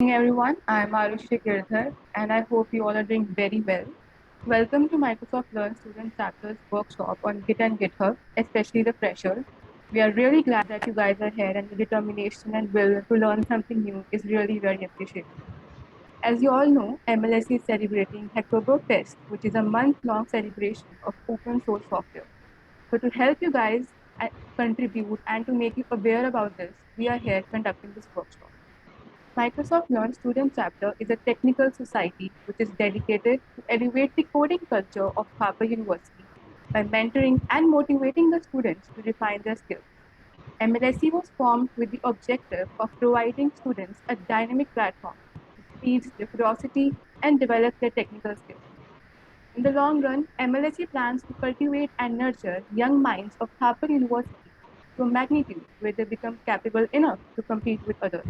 Morning, everyone. I'm Arushi Girdhar, and I hope you all are doing very well. Welcome to Microsoft Learn Student Chapters workshop on Git and GitHub, especially the freshers. We are really glad that you guys are here, and the determination and will to learn something new is really very appreciated. As you all know, MLSC is celebrating Hacktoberfest, which is a month-long celebration of open source software. So to help you guys contribute and to make you aware about this, we are here conducting this workshop. Microsoft Learn Student Chapter is a technical society which is dedicated to elevate the coding culture of Harper University by mentoring and motivating the students to refine their skills. MLSC was formed with the objective of providing students a dynamic platform to feed their curiosity and develop their technical skills. In the long run, MLSC plans to cultivate and nurture young minds of Harper University to a magnitude where they become capable enough to compete with others.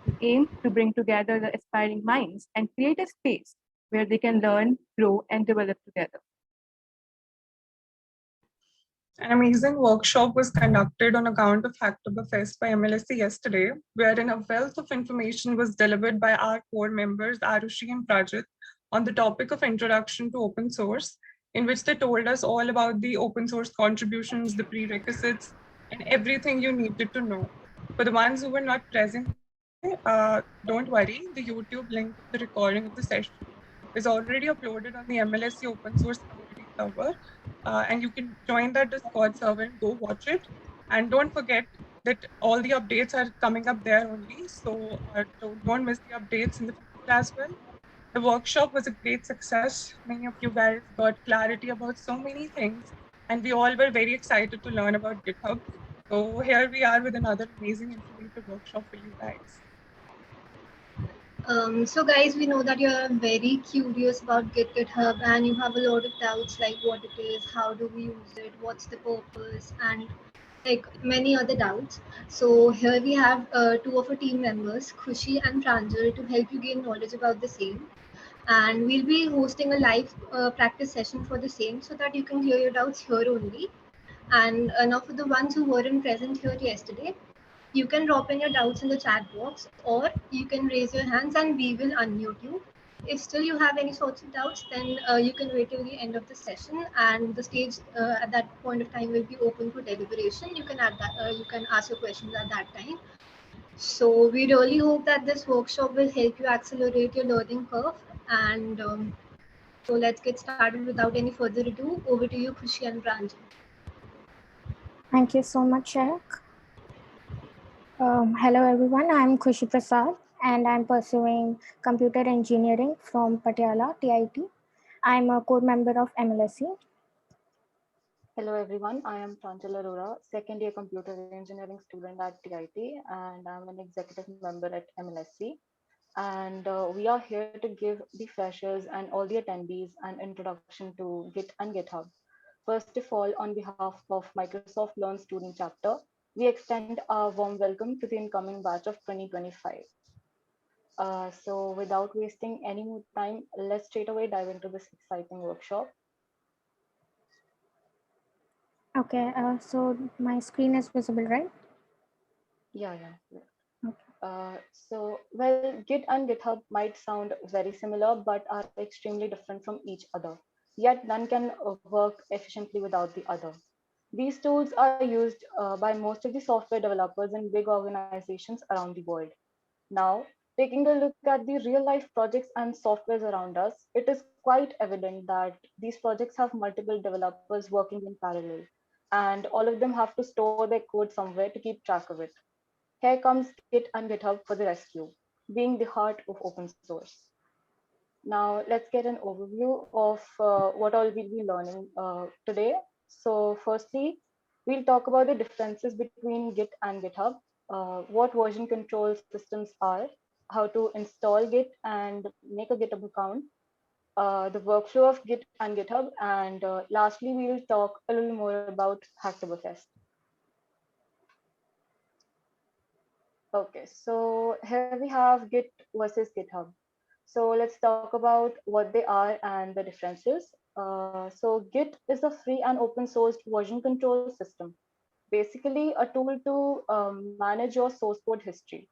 We aim to bring together the aspiring minds and create a space where they can learn, grow, and develop together. An amazing workshop was conducted on account of Hacktoberfest by MLSC yesterday, wherein a wealth of information was delivered by our core members, Arushi and Prajit, on the topic of introduction to open source, in which they told us all about the open source contributions, the prerequisites, and everything you needed to know. For the ones who were not present yesterday, don't worry, the YouTube link of the recording of the session is already uploaded on the MLSC open source community server, and you can join that Discord server and go watch it. And don't forget that all the updates are coming up there only, so don't miss the updates in the future as well. The workshop was a great success. Many of you guys got clarity about so many things, and we all were very excited to learn about GitHub. So here we are with another amazing informative workshop for you guys. So guys, we know that you're very curious about GitHub and you have a lot of doubts like what it is, how do we use it, what's the purpose, and like many other doubts. So here we have two of our team members, Khushi and Pranjal, to help you gain knowledge about the same. And we'll be hosting a live practice session for the same so that you can clear your doubts here only. And now for the ones who weren't present here yesterday, you can drop in your doubts in the chat box or you can raise your hands and we will unmute you. If still you have any sorts of doubts, then you can wait till the end of the session and the stage at that point of time will be open for deliberation. You can ask your questions at that time. So we really hope that this workshop will help you accelerate your learning curve. And so let's get started without any further ado. Over to you, Khushi and Pranjal. Thank you so much, Shaq. Hello, everyone. I'm Khushi Prasad, and I'm pursuing computer engineering from Patiala, TIT. I'm a core member of MLSC. Hello everyone, I am Pranjal Arora, second year computer engineering student at TIT and I'm an executive member at MLSC. And we are here to give the freshers and all the attendees an introduction to Git and GitHub. First of all, on behalf of Microsoft Learn Student Chapter, we extend a warm welcome to the incoming batch of 2025. So without wasting any more time, let's straight away dive into this exciting workshop. Okay, so my screen is visible, right? Yeah. Okay. Well, Git and GitHub might sound very similar, but are extremely different from each other. Yet none can work efficiently without the other. These tools are used by most of the software developers in big organizations around the world. Now, taking a look at the real life projects and softwares around us, it is quite evident that these projects have multiple developers working in parallel, and all of them have to store their code somewhere to keep track of it. Here comes Git and GitHub for the rescue, being the heart of open source. Now, let's get an overview of what all we'll be learning today. So, firstly, we'll talk about the differences between Git and GitHub, what version control systems are, how to install Git and make a GitHub account, the workflow of Git and GitHub, and lastly, we will talk a little more about Hacktoberfest. Okay, so here we have Git versus GitHub. So let's talk about what they are and the differences. So Git is a free and open source version control system, basically a tool to manage your source code history.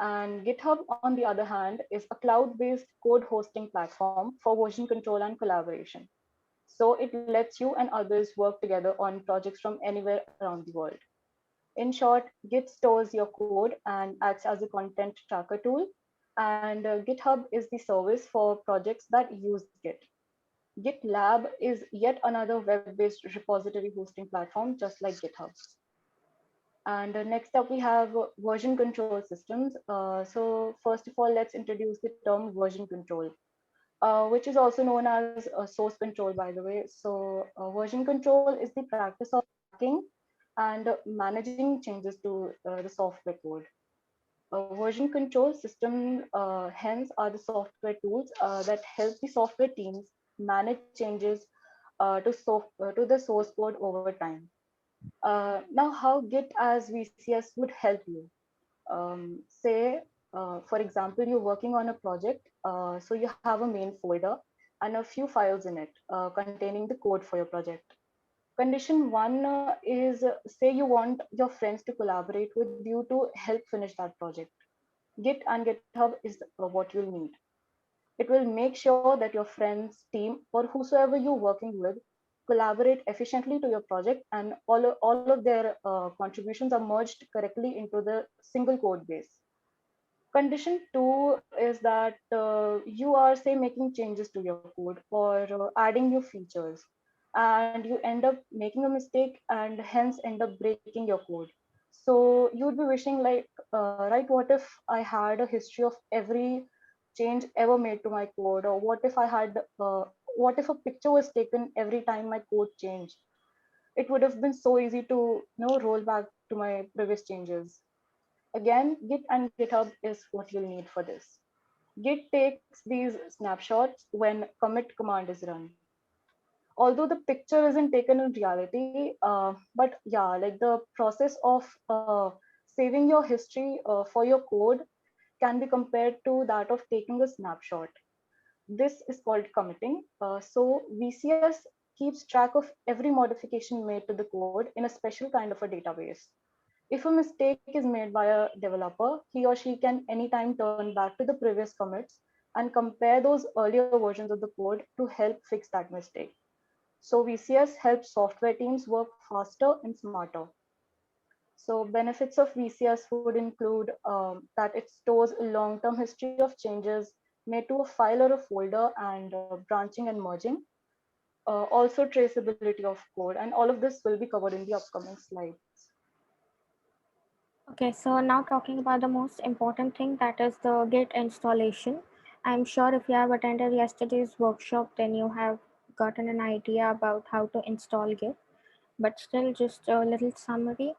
And GitHub, on the other hand, is a cloud-based code hosting platform for version control and collaboration. So it lets you and others work together on projects from anywhere around the world. In short, Git stores your code and acts as a content tracker tool. And GitHub is the service for projects that use Git. GitLab is yet another web-based repository hosting platform, just like GitHub. And next up, we have version control systems. So first of all, let's introduce the term version control, which is also known as source control, by the way. So version control is the practice of tracking and managing changes to the software code. Version control system hence are the software tools that help the software teams manage changes to the source code over time. Now, how Git as VCS would help you? Say, for example, you're working on a project, so you have a main folder and a few files in it containing the code for your project. Condition one is say you want your friends to collaborate with you to help finish that project. Git and GitHub is what you'll need. It will make sure that your friends, team, or whosoever you're working with collaborate efficiently to your project, and all of their contributions are merged correctly into the single code base. Condition two is that you are, say, making changes to your code or adding new features, and you end up making a mistake and hence end up breaking your code. So you'd be wishing, like, right, what if I had a history of every change ever made to my code, or what if a picture was taken every time my code changed? It would have been so easy to roll back to my previous changes. Again, Git and GitHub is what you'll need for this. Git takes these snapshots when commit command is run. Although the picture isn't taken in reality, but yeah, like the process of saving your history for your code can be compared to that of taking a snapshot. This is called committing. So VCS keeps track of every modification made to the code in a special kind of a database. If a mistake is made by a developer, he or she can anytime turn back to the previous commits and compare those earlier versions of the code to help fix that mistake. So VCS helps software teams work faster and smarter. So benefits of VCS would include that it stores a long-term history of changes made to a file or a folder, and branching and merging. Also traceability of code, and all of this will be covered in the upcoming slides. Okay, so now talking about the most important thing, that is the Git installation. I'm sure if you have attended yesterday's workshop, then you have gotten an idea about how to install Git. But still, just a little summary.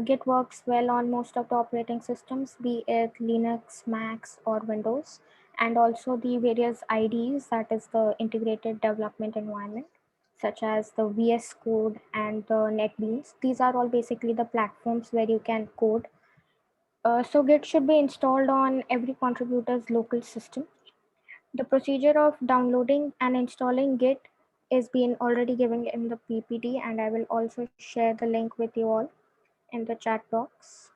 Git works well on most of the operating systems, be it Linux, Macs, or Windows, and also the various IDEs, that is the integrated development environment, such as the VS Code and the NetBeans. These are all basically the platforms where you can code. So Git should be installed on every contributor's local system. The procedure of downloading and installing Git is being already given in the PPT, and I will also share the link with you all in the chat box.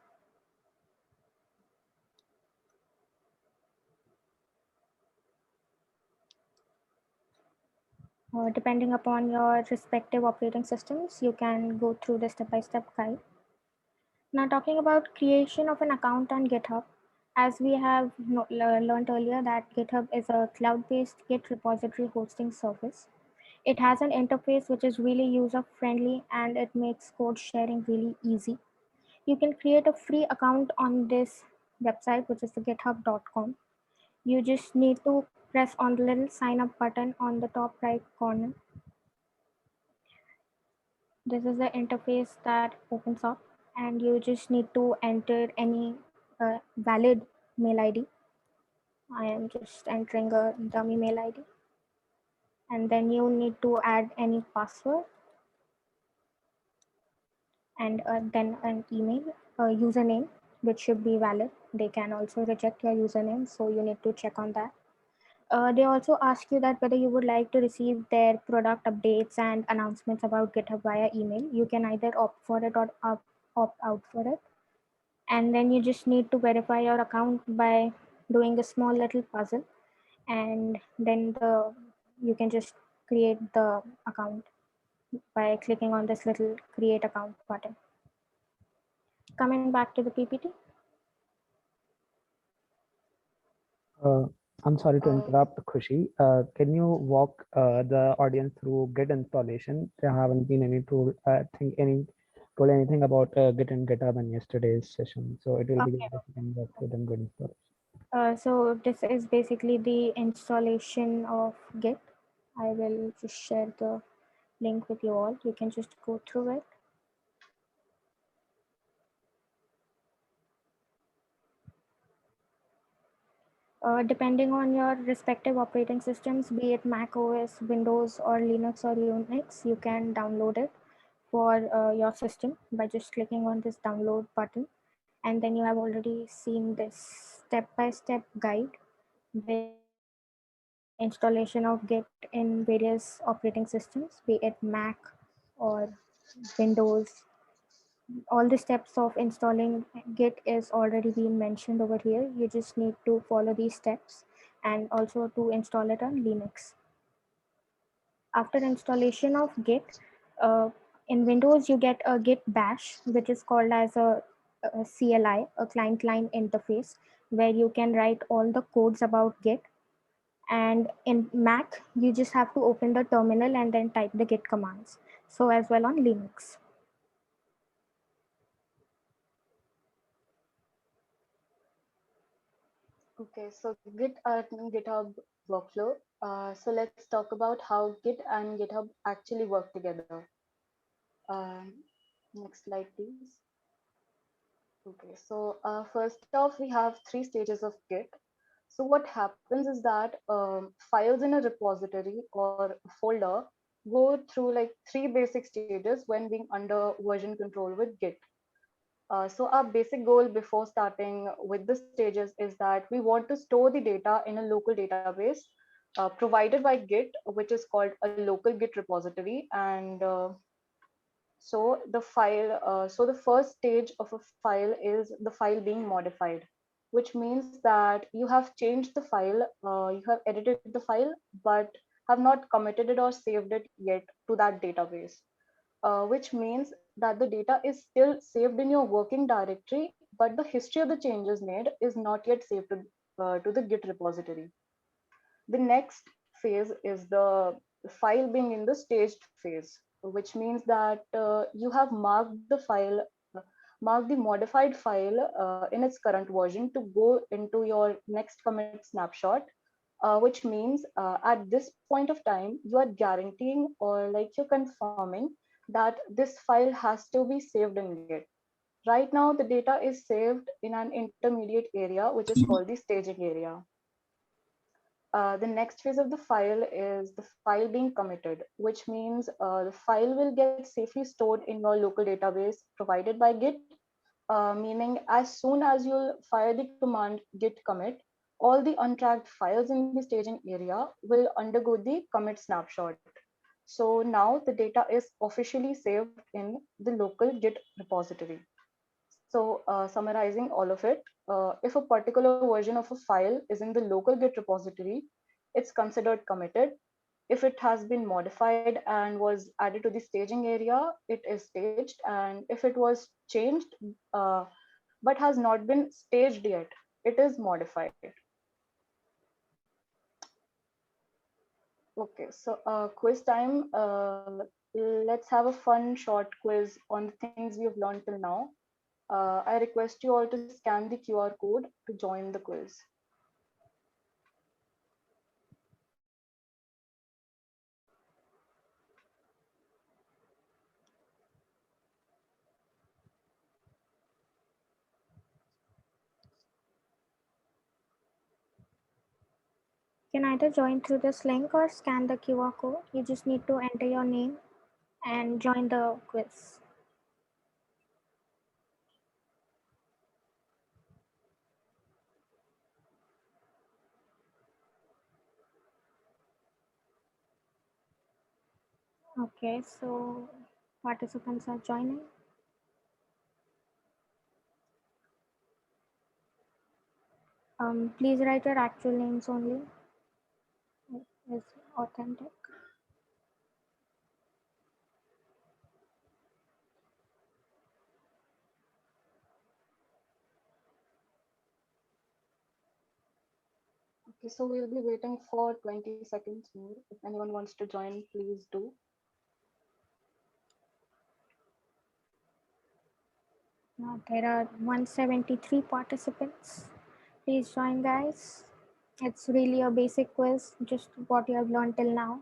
Depending upon your respective operating systems, you can go through the step-by-step guide. Now, talking about creation of an account on GitHub, as we have learned earlier that GitHub is a cloud-based Git repository hosting service. It has an interface which is really user-friendly, and it makes code sharing really easy. You can create a free account on this website, which is the github.com. You just need to press on the little sign up button on the top right corner. This is the interface that opens up, and you just need to enter any valid mail ID. I am just entering a dummy mail ID, and then you need to add any password, and then an email, username, which should be valid. They can also reject your username, so you need to check on that. They also ask you that whether you would like to receive their product updates and announcements about GitHub via email. You can either opt for it or opt out for it. And then you just need to verify your account by doing a small little puzzle, and then you can just create the account by clicking on this little create account button. Coming back to the PPT. Uh, I'm sorry to Uh, interrupt, Khushi. Can you walk the audience through Git installation? There haven't been any tool, told anything about Git and GitHub in yesterday's session. So it will be Okay. great if you can walk through them Git installation. So this is basically the installation of Git. I will just share the link with you all. You can just go through it. Depending on your respective operating systems, be it Mac OS, Windows, or Linux or Unix, you can download it for your system by just clicking on this download button. And then you have already seen this step-by-step guide with the installation of Git in various operating systems, be it Mac or Windows. All the steps of installing Git is already been mentioned over here. You just need to follow these steps and also to install it on Linux. After installation of Git, uh, in Windows you get a Git bash, which is called as a CLI, a client line interface, where you can write all the codes about Git. And in Mac, you just have to open the terminal and then type the Git commands. So as well on Linux. okay, so Git and GitHub workflow. So let's talk about how Git and GitHub actually work together. Um, Next slide, please. Okay, so first off, we have three stages of Git. So what happens is that files in a repository or folder go through like three basic stages when being under version control with Git. So our basic goal before starting with the stages is that we want to store the data in a local database provided by Git, which is called a local Git repository. And so the first stage of a file is the file being modified, which means that you have changed the file, you have edited the file, but have not committed it or saved it yet to that database, which means that the data is still saved in your working directory, but the history of the changes made is not yet saved to the Git repository. The next phase is the file being in the staged phase, which means that you have marked the modified file in its current version to go into your next commit snapshot, which means at this point of time, you are guaranteeing or like you're confirming that this file has to be saved in Git. Right now, the data is saved in an intermediate area, which is called the staging area. The next phase of the file is the file being committed, which means the file will get safely stored in your local database provided by Git, meaning as soon as you'll fire the command git commit, all the untracked files in the staging area will undergo the commit snapshot. So now the data is officially saved in the local Git repository. So summarizing all of it, if a particular version of a file is in the local Git repository, it's considered committed. If it has been modified and was added to the staging area, it is staged. And if it was changed uh, but has not been staged yet, it is modified. Okay, so quiz time. Let's have a fun short quiz on the things we have learned till now. I request you all to scan the QR code to join the quiz. You can either join through this link or scan the QR code. You just need to enter your name and join the quiz. Okay, so participants are joining. Please write your actual names only. It is authentic. Okay, so we'll be waiting for 20 seconds more. If anyone wants to join, please do. Now there are 173 participants. Please join, guys. It's really a basic quiz, just what you have learned till now.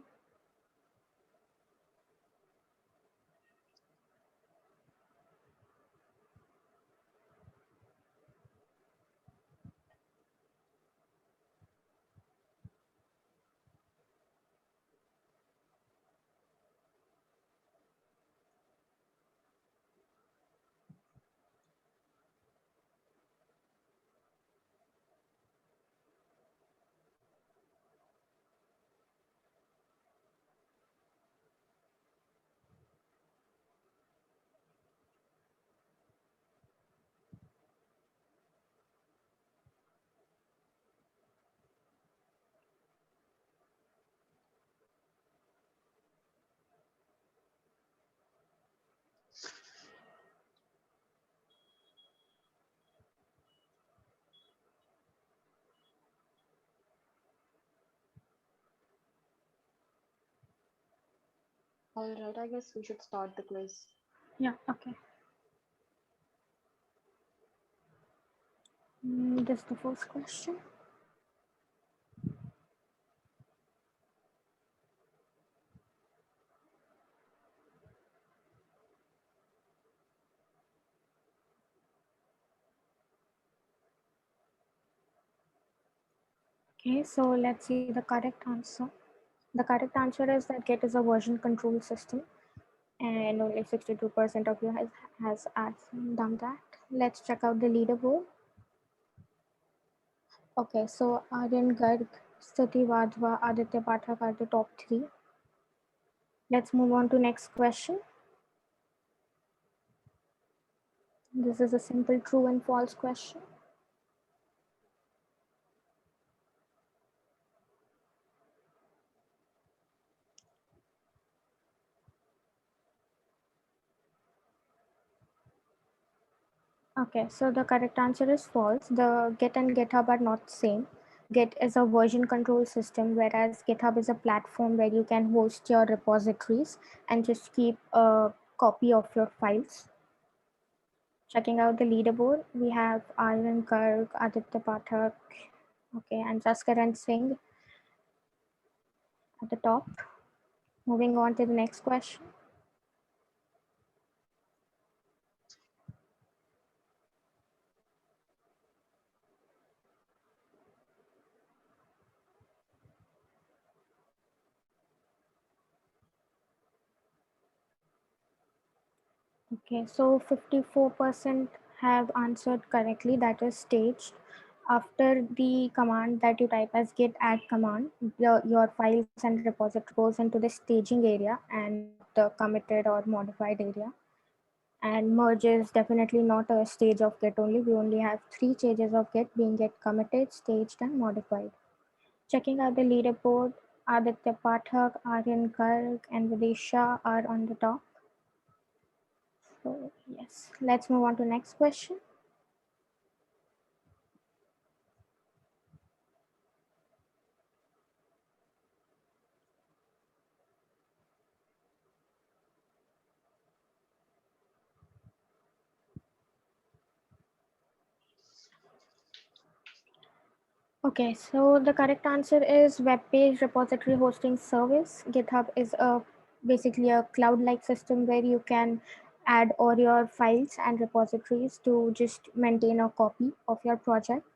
All right, I guess we should start the quiz. Yeah, okay. This is the first question. Okay, so let's see the correct answer. The correct answer is that Git is a version control system, and only 62% of you has done that. Let's check out the leaderboard. Okay, so Aryan Garg, Stuti Wadhwa, Aditya Pathak are the top three. Let's move on to next question. This is a simple true and false question. Okay, so the correct answer is false. The Git and GitHub are not same. Git is a version control system, whereas GitHub is a platform where you can host your repositories and just keep a copy of your files. Checking out the leaderboard, we have Aryan Garg, Aditya Pathak, okay, and Jaskaran Singh at the top. Moving on to the next question. Okay, so 54% have answered correctly, that is staged. After the command that you type as git add command, your files and repository goes into the staging area and not the committed or modified area. And merge is definitely not a stage of Git only. We only have three stages of Git, being Git committed, staged, and modified. Checking out the leaderboard, Aditya Pathak, Aryan Garg, and Vidisha are on the top. So yes, let's move on to next question. Okay, so the correct answer is web page repository hosting service. GitHub is basically a cloud-like system where you can add all your files and repositories to just maintain a copy of your project.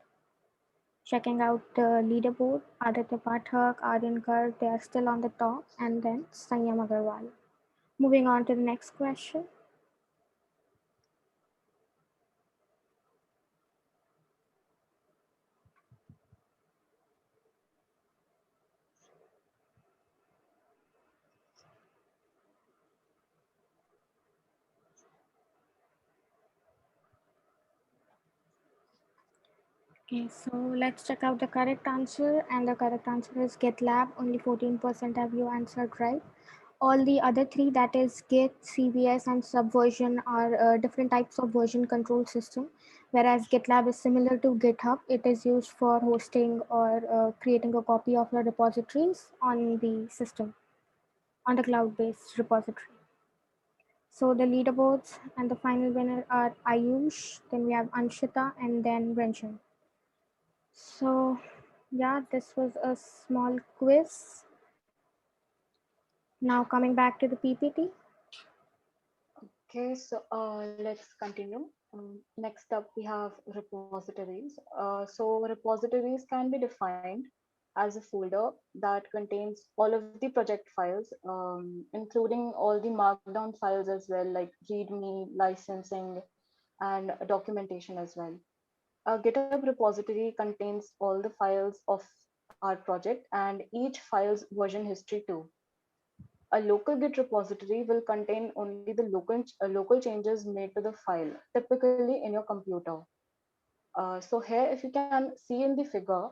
Checking out the leaderboard, Aditya Pathak, Aryan Garg, they are still on the top, and then Sanyam Agarwal. Moving on to the next question. Okay, so let's check out the correct answer. And the correct answer is GitLab. Only 14% have you answered right. All the other three, that is Git, CVS, and Subversion, are different types of version control system. Whereas GitLab is similar to GitHub. It is used for hosting or creating a copy of your repositories on the system, on the cloud-based repository. So the leaderboards and the final winner are Ayush, then we have Anshita, and then Renshan. So yeah, this was a small quiz. Now coming back to the PPT. Okay, so let's continue. Next up, we have repositories. So repositories can be defined as a folder that contains all of the project files, including all the markdown files as well, like README, licensing, and documentation as well. A GitHub repository contains all the files of our project and each file's version history too. A local Git repository will contain only the local changes made to the file, typically in your computer. So here, if you can see in the figure,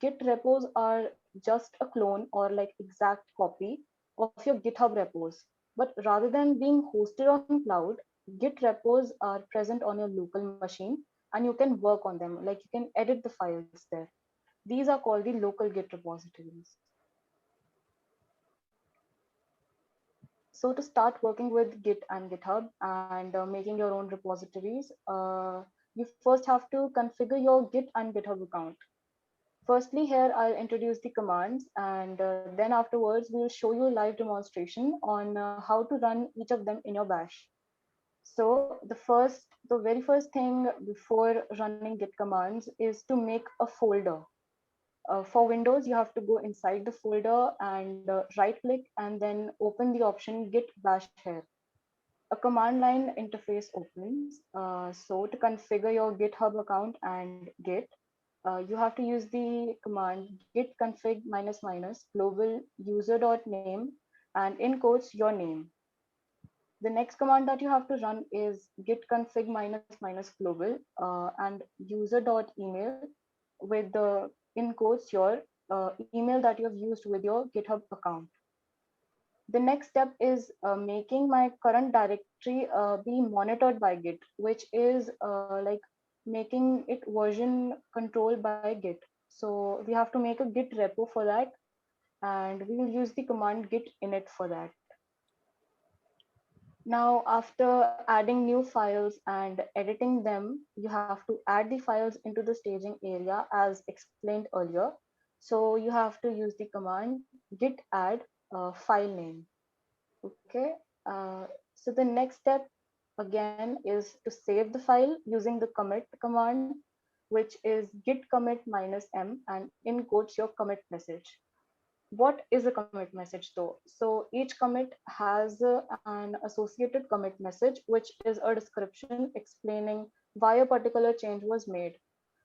Git repos are just a clone or like exact copy of your GitHub repos. But rather than being hosted on cloud, Git repos are present on your local machine and you can work on them. Like you can edit the files there. These are called the local Git repositories. So to start working with Git and GitHub and making your own repositories, you first have to configure your Git and GitHub account. Firstly, here I'll introduce the commands and then afterwards we'll show you a live demonstration on how to run each of them in your bash. So the very first thing before running Git commands is to make a folder. For Windows, you have to go inside the folder and right click and then open the option Git bash here. A command line interface opens. So to configure your GitHub account and Git, you have to use the command git config minus minus global user.name and in quotes your name. The next command that you have to run is git config minus minus global and user.email with the in quotes your email that you have used with your GitHub account. The next step is making my current directory be monitored by Git, which is like making it version controlled by Git. So we have to make a Git repo for that, and we will use the command git init for that. Now, after adding new files and editing them, you have to add the files into the staging area as explained earlier. So you have to use the command git add file name. Okay, so the next step again is to save the file using the commit command, which is git commit minus m and in quotes your commit message. What is a commit message though? So each commit has an associated commit message, which is a description explaining why a particular change was made.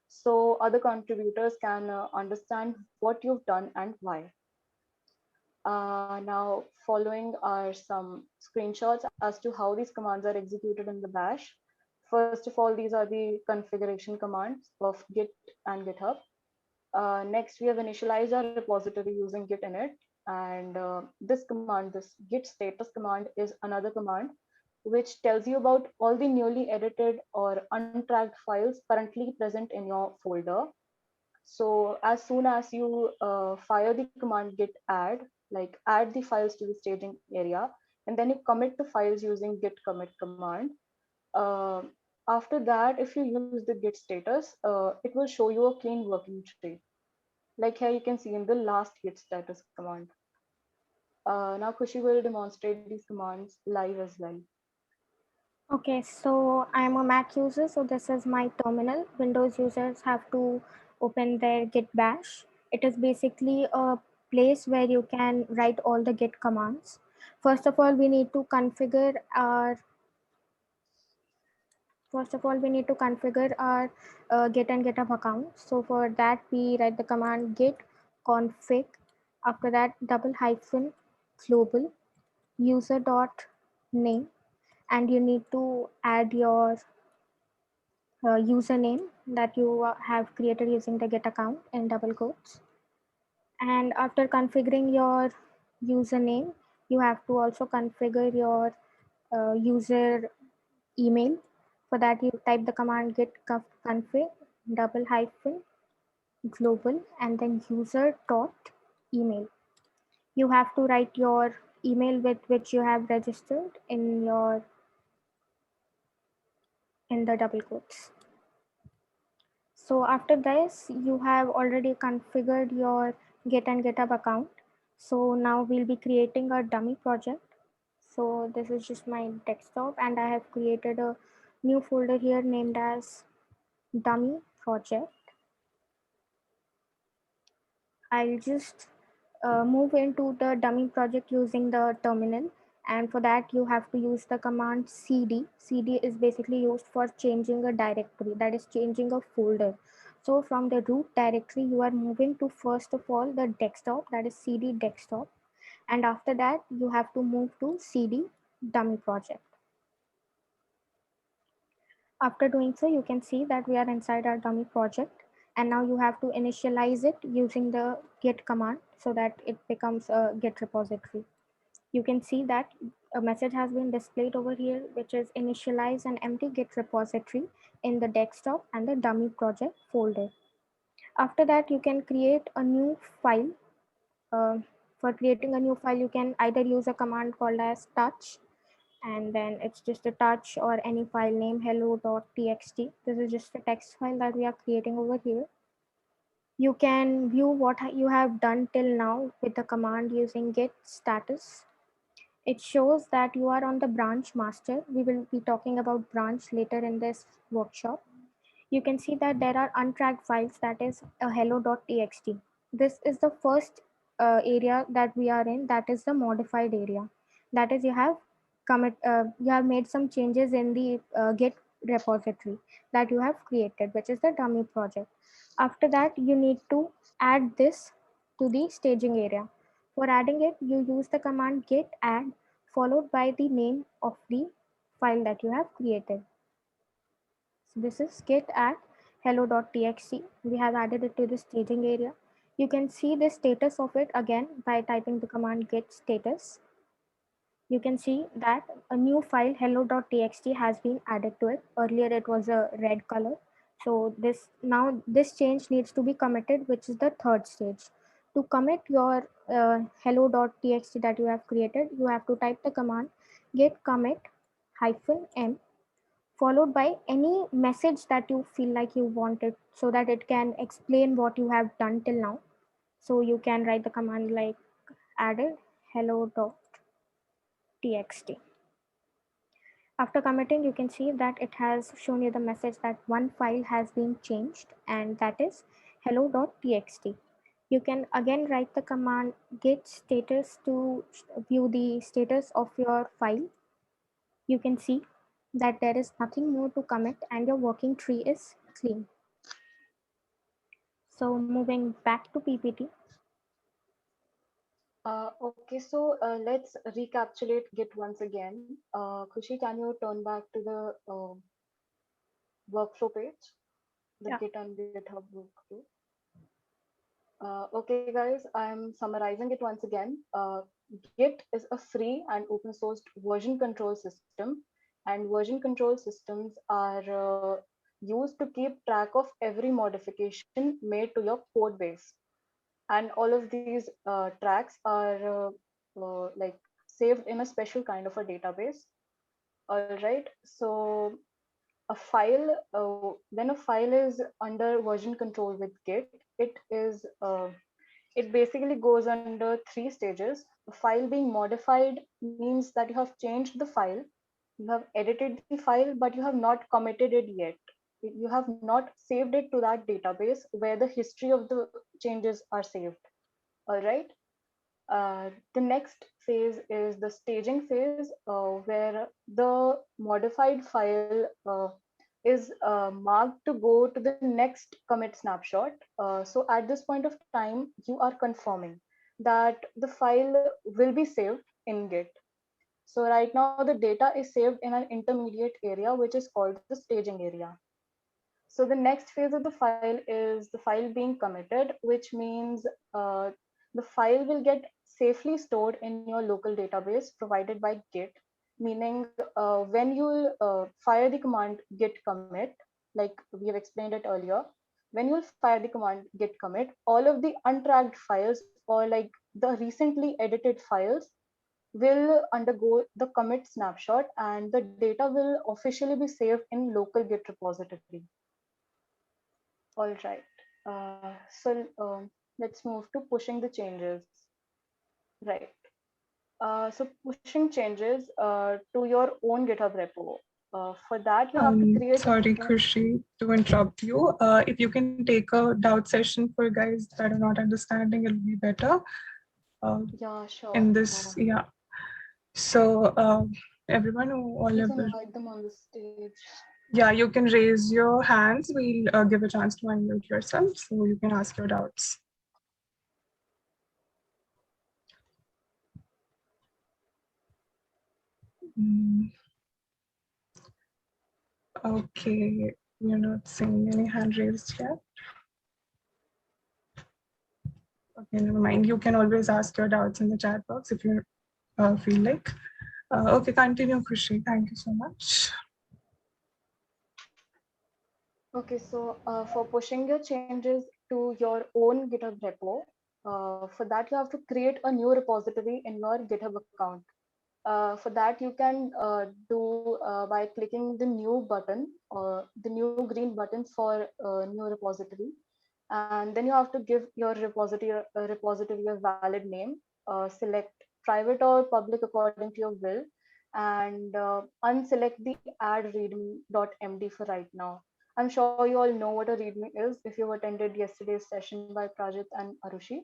So other contributors can understand what you've done and why. Now, following are some screenshots as to how these commands are executed in the bash. First of all, these are the configuration commands of Git and GitHub. Next, we have initialized our repository using git init. And this command, this git status command, is another command which tells you about all the newly edited or untracked files currently present in your folder. So as soon as you fire the command git add, like add the files to the staging area, and then you commit the files using git commit command. Uh, After that, if you use the git status, it will show you a clean working tree. Like here you can see in the last git status command. Now Kushi will demonstrate these commands live as well. Okay, so I'm a Mac user, so this is my terminal. Windows users have to open their git bash. It is basically a place where you can write all the git commands. First of all, we need to configure our Git and GitHub account. So for that, we write the command git config. After that, double hyphen global user dot name, and you need to add your username that you have created using the Git account in double quotes. And after configuring your username, you have to also configure your user email. For that, you type the command git config double hyphen global and then user dot email. You have to write your email with which you have registered in the double quotes. So after this, you have already configured your Git and GitHub account. So now we'll be creating a dummy project. So this is just my desktop and I have created a new folder here named as dummy project. I'll just move into the dummy project using the terminal, and for that you have to use the command cd. Cd is basically used for changing a directory, that is changing a folder. So from the root directory you are moving to first of all the desktop, that is cd desktop, and after that you have to move to cd dummy project. After doing so, you can see that we are inside our dummy project, and now you have to initialize it using the git command so that it becomes a git repository. You can see that a message has been displayed over here, which is initialize an empty git repository in the desktop and the dummy project folder. After that, you can create a new file. Uh, for creating a new file, you can either use a command called as touch, and then it's just a touch or any file name hello.txt. This is just a text file that we are creating over here. You can view what you have done till now with the command using git status. It shows that you are on the branch master. We will be talking about branch later in this workshop. You can see that there are untracked files, that is a hello.txt. This is the first area that we are in, that is the modified area. That is, you have made some changes in the git repository that you have created, which is the dummy project. After that, you need to add this to the staging area. For adding it, you use the command git add followed by the name of the file that you have created. So this is git add hello.txt. We have added it to the staging area. You can see the status of it again by typing the command git status. You can see that a new file hello.txt has been added to it. Earlier it was a red color. So this change needs to be committed, which is the third stage. To commit your hello.txt that you have created, you have to type the command git commit -m followed by any message that you feel like you wanted so that it can explain what you have done till now. So you can write the command like added hello.txt. After committing, you can see that it has shown you the message that one file has been changed, and that is hello.txt. You can again write the command git status to view the status of your file. You can see that there is nothing more to commit and your working tree is clean. So moving back to PPT. Okay, so let's recapitulate Git once again. Khushi, can you turn back to the workflow page, the Yeah. Git and GitHub workflow? Okay, guys, I'm summarizing it once again. Git is a free and open source version control system, and version control systems are used to keep track of every modification made to your code base. And all of these tracks are like saved in a special kind of a database. All right. So a file, when a file is under version control with Git, it basically goes under three stages. A file being modified means that you have changed the file, you have edited the file, but you have not committed it yet. You have not saved it to that database where the history of the changes are saved. All right. The next phase is the staging phase, where the modified file is marked to go to the next commit snapshot. So at this point of time, you are confirming that the file will be saved in Git. So right now, the data is saved in an intermediate area, which is called the staging area. So the next phase of the file is the file being committed, which means the file will get safely stored in your local database provided by Git, meaning when you fire the command git commit, like we have explained it earlier, when you'll fire the command git commit, all of the untracked files or like the recently edited files will undergo the commit snapshot and the data will officially be saved in local Git repository. All right. Let's move to pushing the changes. Right. So pushing changes to your own GitHub repo. For that, you have to create. Sorry, Krushi, to interrupt you. If you can take a doubt session for guys that are not understanding, it'll be better. Yeah, sure. In this, yeah. So everyone who all You of can invite them on the stage. yeah, you can raise your hands. We'll give a chance to unmute yourself so you can ask your doubts. Okay, we're not seeing any hand raised yet. Okay, never mind. You can always ask your doubts in the chat box if you feel like. Okay, continue, Krushi. Thank you so much. Okay, so for pushing your changes to your own GitHub repo, for that you have to create a new repository in your GitHub account. For that, you can do by clicking the new button or the new green button for new repository. And then you have to give your repository a valid name, select private or public according to your will, and unselect the add readme.md for right now. I'm sure you all know what a readme is if you've attended yesterday's session by Prajit and Arushi.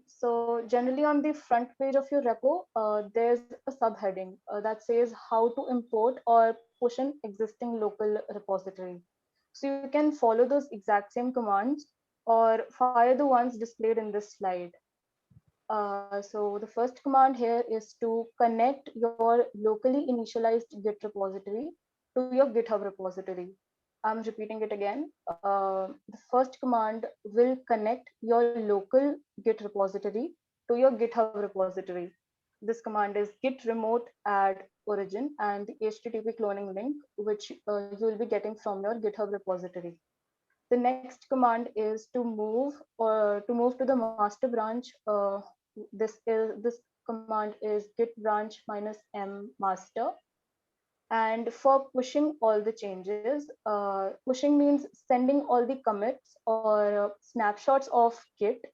So generally on the front page of your repo, there's a subheading that says how to import or push an existing local repository. So you can follow those exact same commands or fire the ones displayed in this slide. So the first command here is to connect your locally initialized Git repository to your GitHub repository. I'm repeating it again. The first command will connect your local Git repository to your GitHub repository. This command is git remote add origin and the HTTP cloning link, which you will be getting from your GitHub repository. The next command is to move to the master branch. This command is git branch -m master. And for pushing all the changes, pushing means sending all the commits or snapshots of Git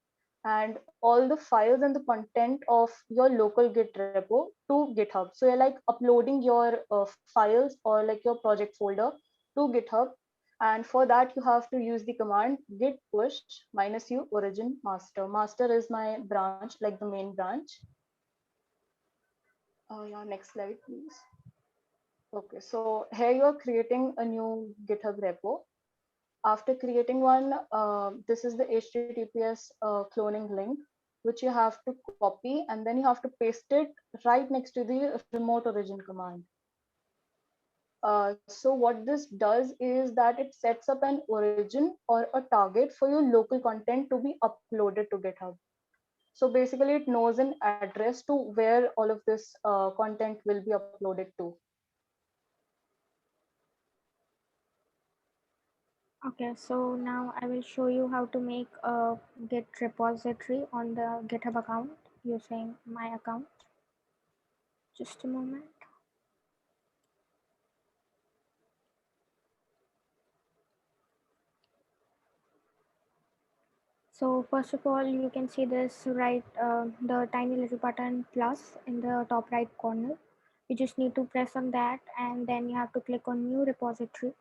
and all the files and the content of your local Git repo to GitHub. So you're like uploading your files or like your project folder to GitHub. And for that, you have to use the command git push -u origin master. Master is my branch, like the main branch. Yeah, next slide, please. Okay, so here you are creating a new GitHub repo. After creating one, this is the HTTPS cloning link, which you have to copy and then you have to paste it right next to the remote origin command. So what this does is that it sets up an origin or a target for your local content to be uploaded to GitHub. So basically it knows an address to where all of this content will be uploaded to. Okay, so now I will show you how to make a Git repository on the GitHub account using my account. Just a moment. So first of all, you can see this the tiny little button plus in the top right corner. You just need to press on that and then you have to click on new repository.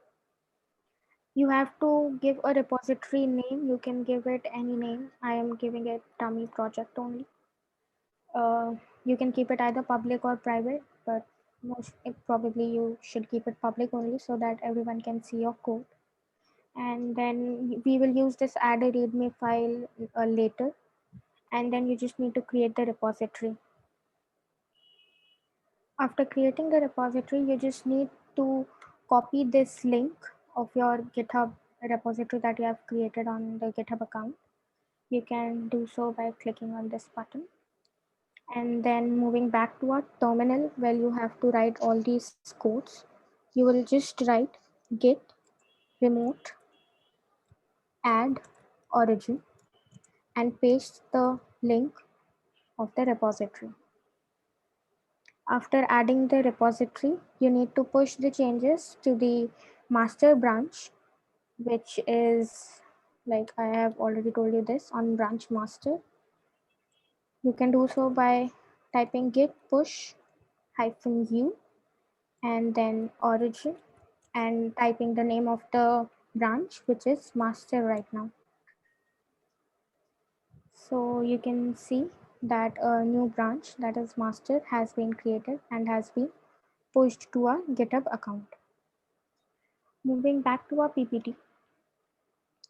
You have to give a repository name. You can give it any name. I am giving it dummy project only. You can keep it either public or private, but probably you should keep it public only so that everyone can see your code. And then we will use this add a readme file later. And then you just need to create the repository. After creating the repository, you just need to copy this link of your GitHub repository that you have created on the GitHub account, you can do so by clicking on this button. And then moving back to our terminal where you have to write all these codes, you will just write git remote add origin and paste the link of the repository. After adding the repository, you need to push the changes to the master branch, which is, like I have already told you this, on branch master. You can do so by typing git push -u and then origin and typing the name of the branch, which is master right now. So you can see that a new branch, that is master, has been created and has been pushed to our GitHub account. Moving back to our PPT,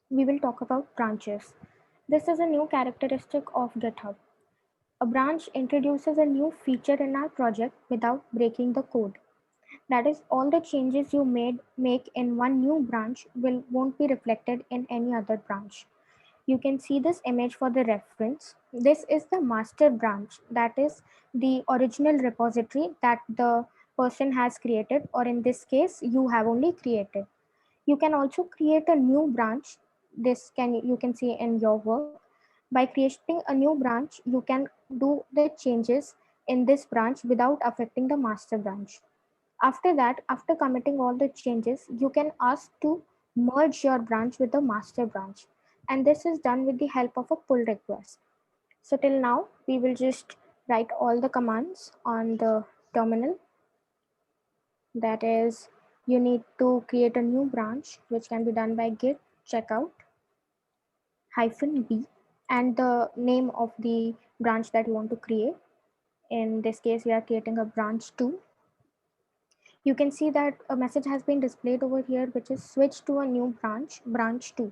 we will talk about branches. This is a new characteristic of GitHub. A branch introduces a new feature in our project without breaking the code. That is, all the changes you make in one new branch won't be reflected in any other branch. You can see this image for the reference. This is the master branch, that is the original repository that the person has created, or in this case, you have only created. You can also create a new branch. You can see in your work. By creating a new branch, you can do the changes in this branch without affecting the master branch. After that, after committing all the changes, you can ask to merge your branch with the master branch. And this is done with the help of a pull request. So till now, we will just write all the commands on the terminal. That is, you need to create a new branch, which can be done by git checkout -b and the name of the branch that you want to create. In this case, we are creating a branch 2. You can see that a message has been displayed over here, which is switch to a new branch 2.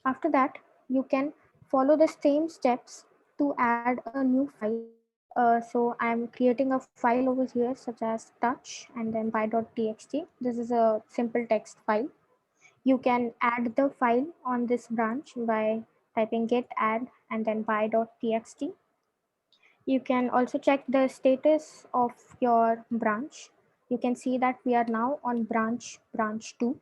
After that, you can follow the same steps to add a new file. So I'm creating a file over here such as touch and then py.txt. This is a simple text file. You can add the file on this branch by typing git add and then py.txt. You can also check the status of your branch. You can see that we are now on branch 2,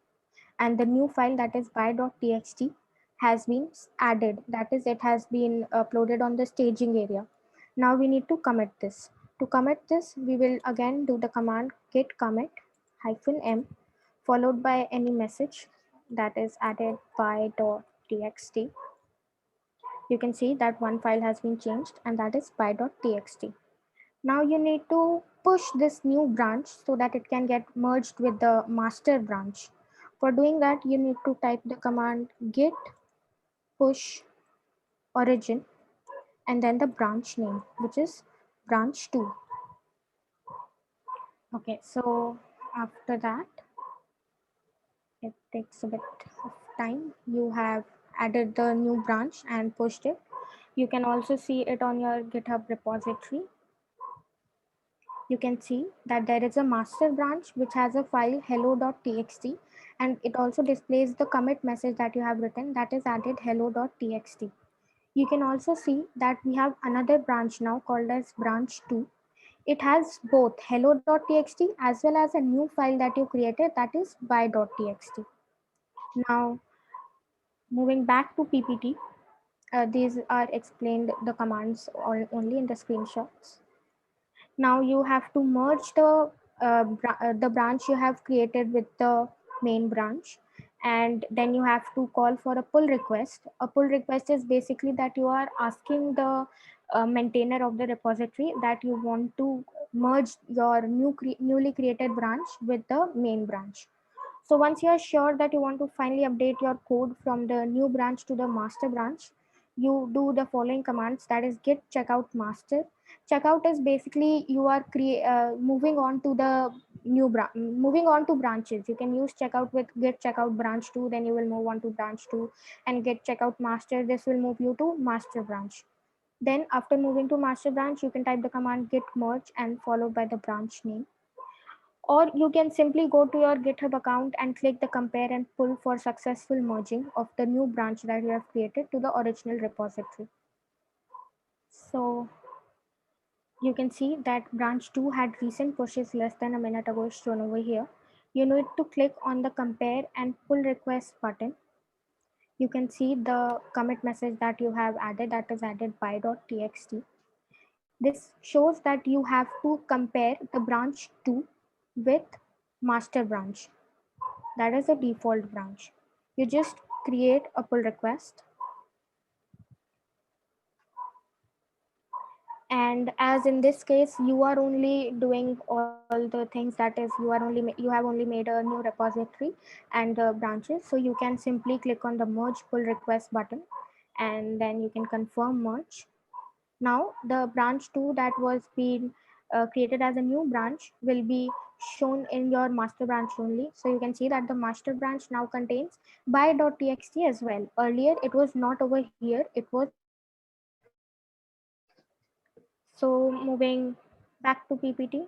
and the new file, that is py.txt, has been added. That is, it has been uploaded on the staging area. Now we need to commit this. To commit this, we will again do the command git commit -m followed by any message that is added py.txt. You can see that one file has been changed, and that is py.txt. Now you need to push this new branch so that it can get merged with the master branch. For doing that, you need to type the command git push origin and then the branch name, which is branch 2. Okay, so after that, it takes a bit of time. You have added the new branch and pushed it. You can also see it on your GitHub repository. You can see that there is a master branch which has a file hello.txt, and it also displays the commit message that you have written, that is added hello.txt. You can also see that we have another branch now called as branch 2. It has both hello.txt as well as a new file that you created, that is by.txt. Now, moving back to PPT, these are explained the commands only in the screenshots. Now you have to merge the branch you have created with the main branch, and then you have to call for a pull request. A pull request is basically that you are asking the maintainer of the repository that you want to merge your newly created branch with the main branch. So once you are sure that you want to finally update your code from the new branch to the master branch, you do the following commands, that is git checkout master. Checkout is basically you are moving on to the moving on to branches. You can use checkout with git checkout branch 2, then you will move on to branch 2, and git checkout master, this will move you to master branch. Then after moving to master branch, you can type the command git merge and followed by the branch name. Or you can simply go to your GitHub account and click the compare and pull for successful merging of the new branch that you have created to the original repository. So you can see that branch 2 had recent pushes less than a minute ago shown over here. You need to click on the compare and pull request button. You can see the commit message that you have added, that is added by.txt. This shows that you have to compare the branch 2 with master branch. That is a default branch. You just create a pull request. And as in this case, you are only doing all the things, that is you have only made a new repository and branches. So you can simply click on the merge pull request button and then you can confirm merge. Now the branch 2 that was being created as a new branch will be shown in your master branch only. So you can see that the master branch now contains by.txt as well. Earlier it was not over here, it was over here. So moving back to PPT.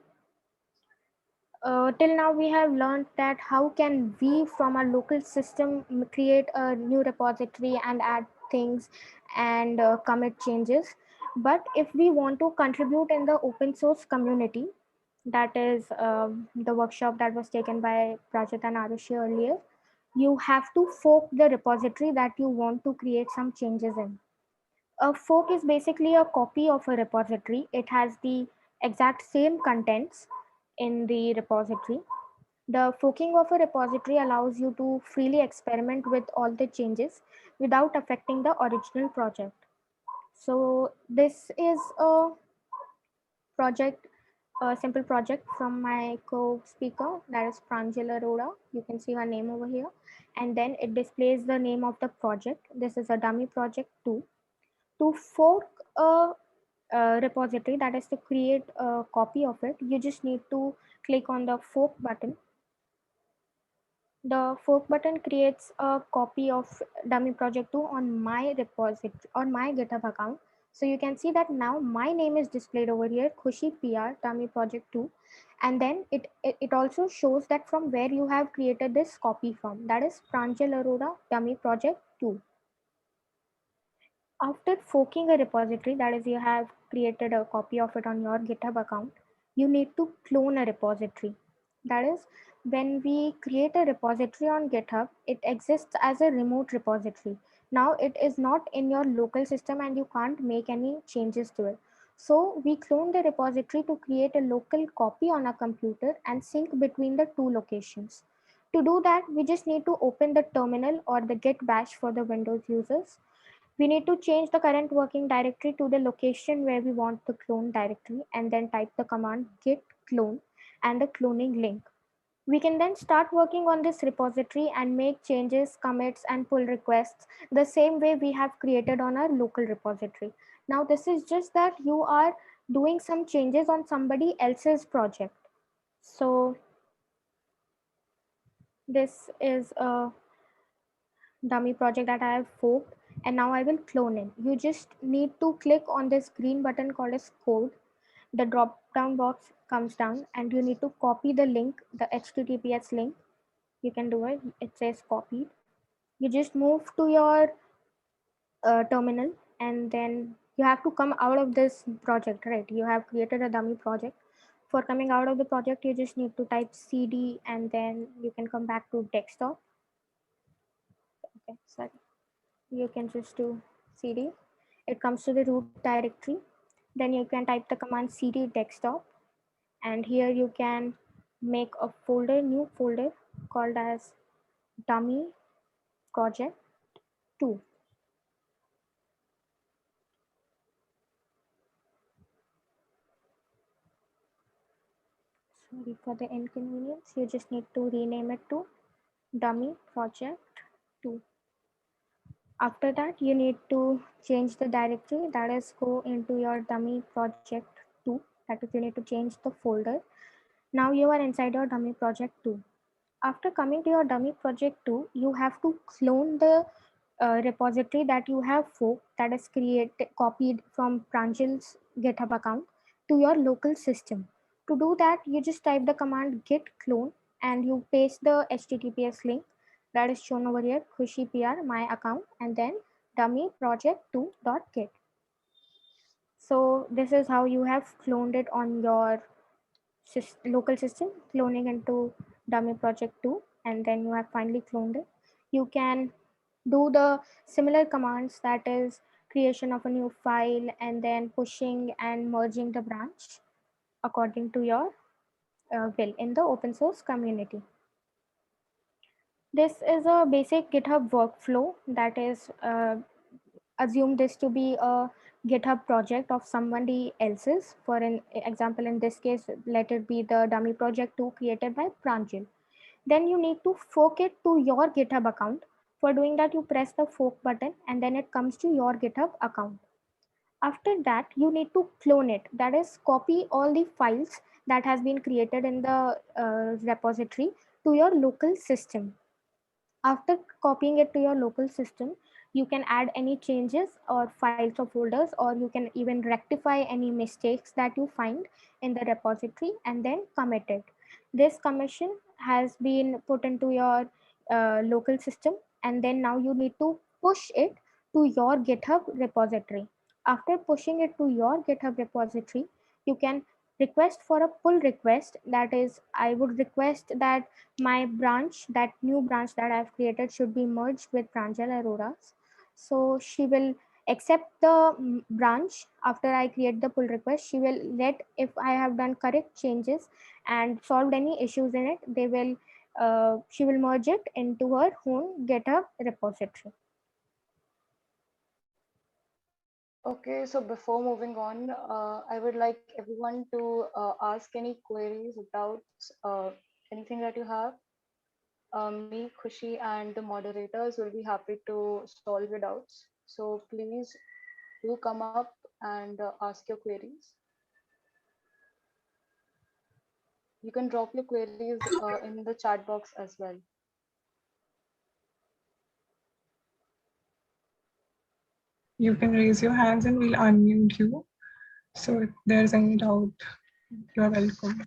Till now we have learned that how can we from our local system create a new repository and add things and commit changes. But if we want to contribute in the open source community, that is the workshop that was taken by Prajit and Arushi earlier, you have to fork the repository that you want to create some changes in. A fork is basically a copy of a repository. It has the exact same contents in the repository. The forking of a repository allows you to freely experiment with all the changes without affecting the original project. So this is a project, a simple project from my co-speaker, that is Pranjal Arora. You can see her name over here. And then it displays the name of the project. This is a dummy project 2. To fork a repository, that is to create a copy of it, you just need to click on the fork button. The fork button creates a copy of dummy project 2 on my repository, on my GitHub account. So you can see that now my name is displayed over here, Khushi PR dummy project 2. And then it also shows that from where you have created this copy from, that is Pranjal Arora dummy project 2. After forking a repository, that is you have created a copy of it on your GitHub account, you need to clone a repository. That is, when we create a repository on GitHub, it exists as a remote repository. Now it is not in your local system and you can't make any changes to it. So we clone the repository to create a local copy on a computer and sync between the two locations. To do that, we just need to open the terminal or the git bash for the Windows users. We need to change the current working directory to the location where we want the clone directory and then type the command git clone and the cloning link. We can then start working on this repository and make changes, commits, and pull requests the same way we have created on our local repository. Now, this is just that you are doing some changes on somebody else's project. So this is a dummy project that I have forked, and now I will clone it. You just need to click on this green button called as code. The drop down box comes down and you need to copy the link, the HTTPS link. You can do it. It says copied. You just move to your terminal and then you have to come out of this project, right? You have created a dummy project. For coming out of the project, you just need to type cd and then you can come back to desktop. Okay, sorry. You can just do cd. It comes to the root directory. Then you can type the command cd desktop, and here you can make a folder, new folder called as dummy project 2. Sorry for the inconvenience. You just need to rename it to dummy project 2. After that, you need to change the directory, that is go into your dummy project 2. That is, you need to change the folder. Now you are inside your dummy project 2. After coming to your dummy project 2, you have to clone the repository that you have forked, that is copied from Pranjal's GitHub account, to your local system. To do that, you just type the command git clone and you paste the HTTPS link that is shown over here, Khushi PR, my account, and then dummy project2.git. So this is how you have cloned it on your local system, cloning into dummy project 2, and then you have finally cloned it. You can do the similar commands, that is creation of a new file and then pushing and merging the branch according to your will in the open source community. This is a basic GitHub workflow, that is assume this to be a GitHub project of somebody else's. For an example, in this case, let it be the dummy project 2 created by Pranjal. Then you need to fork it to your GitHub account. For doing that, you press the fork button and then it comes to your GitHub account. After that, you need to clone it. That is, copy all the files that has been created in the repository to your local system. After copying it to your local system, you can add any changes or files or folders, or you can even rectify any mistakes that you find in the repository and then commit it. This commission has been put into your local system, and then now you need to push it to your GitHub repository. After pushing it to your GitHub repository, you can request for a pull request. That is, I would request that my branch, that new branch that I've created, should be merged with Pranjal Arora's. So she will accept the branch after I create the pull request. She will let, if I have done correct changes and solved any issues in it, she will merge it into her own GitHub repository. Okay, so before moving on, I would like everyone to ask any queries, doubts, anything that you have. Me, Khushi, and the moderators will be happy to solve your doubts. So please do come up and ask your queries. You can drop your queries in the chat box as well. You can raise your hands and we'll unmute you. So if there's any doubt, you are welcome.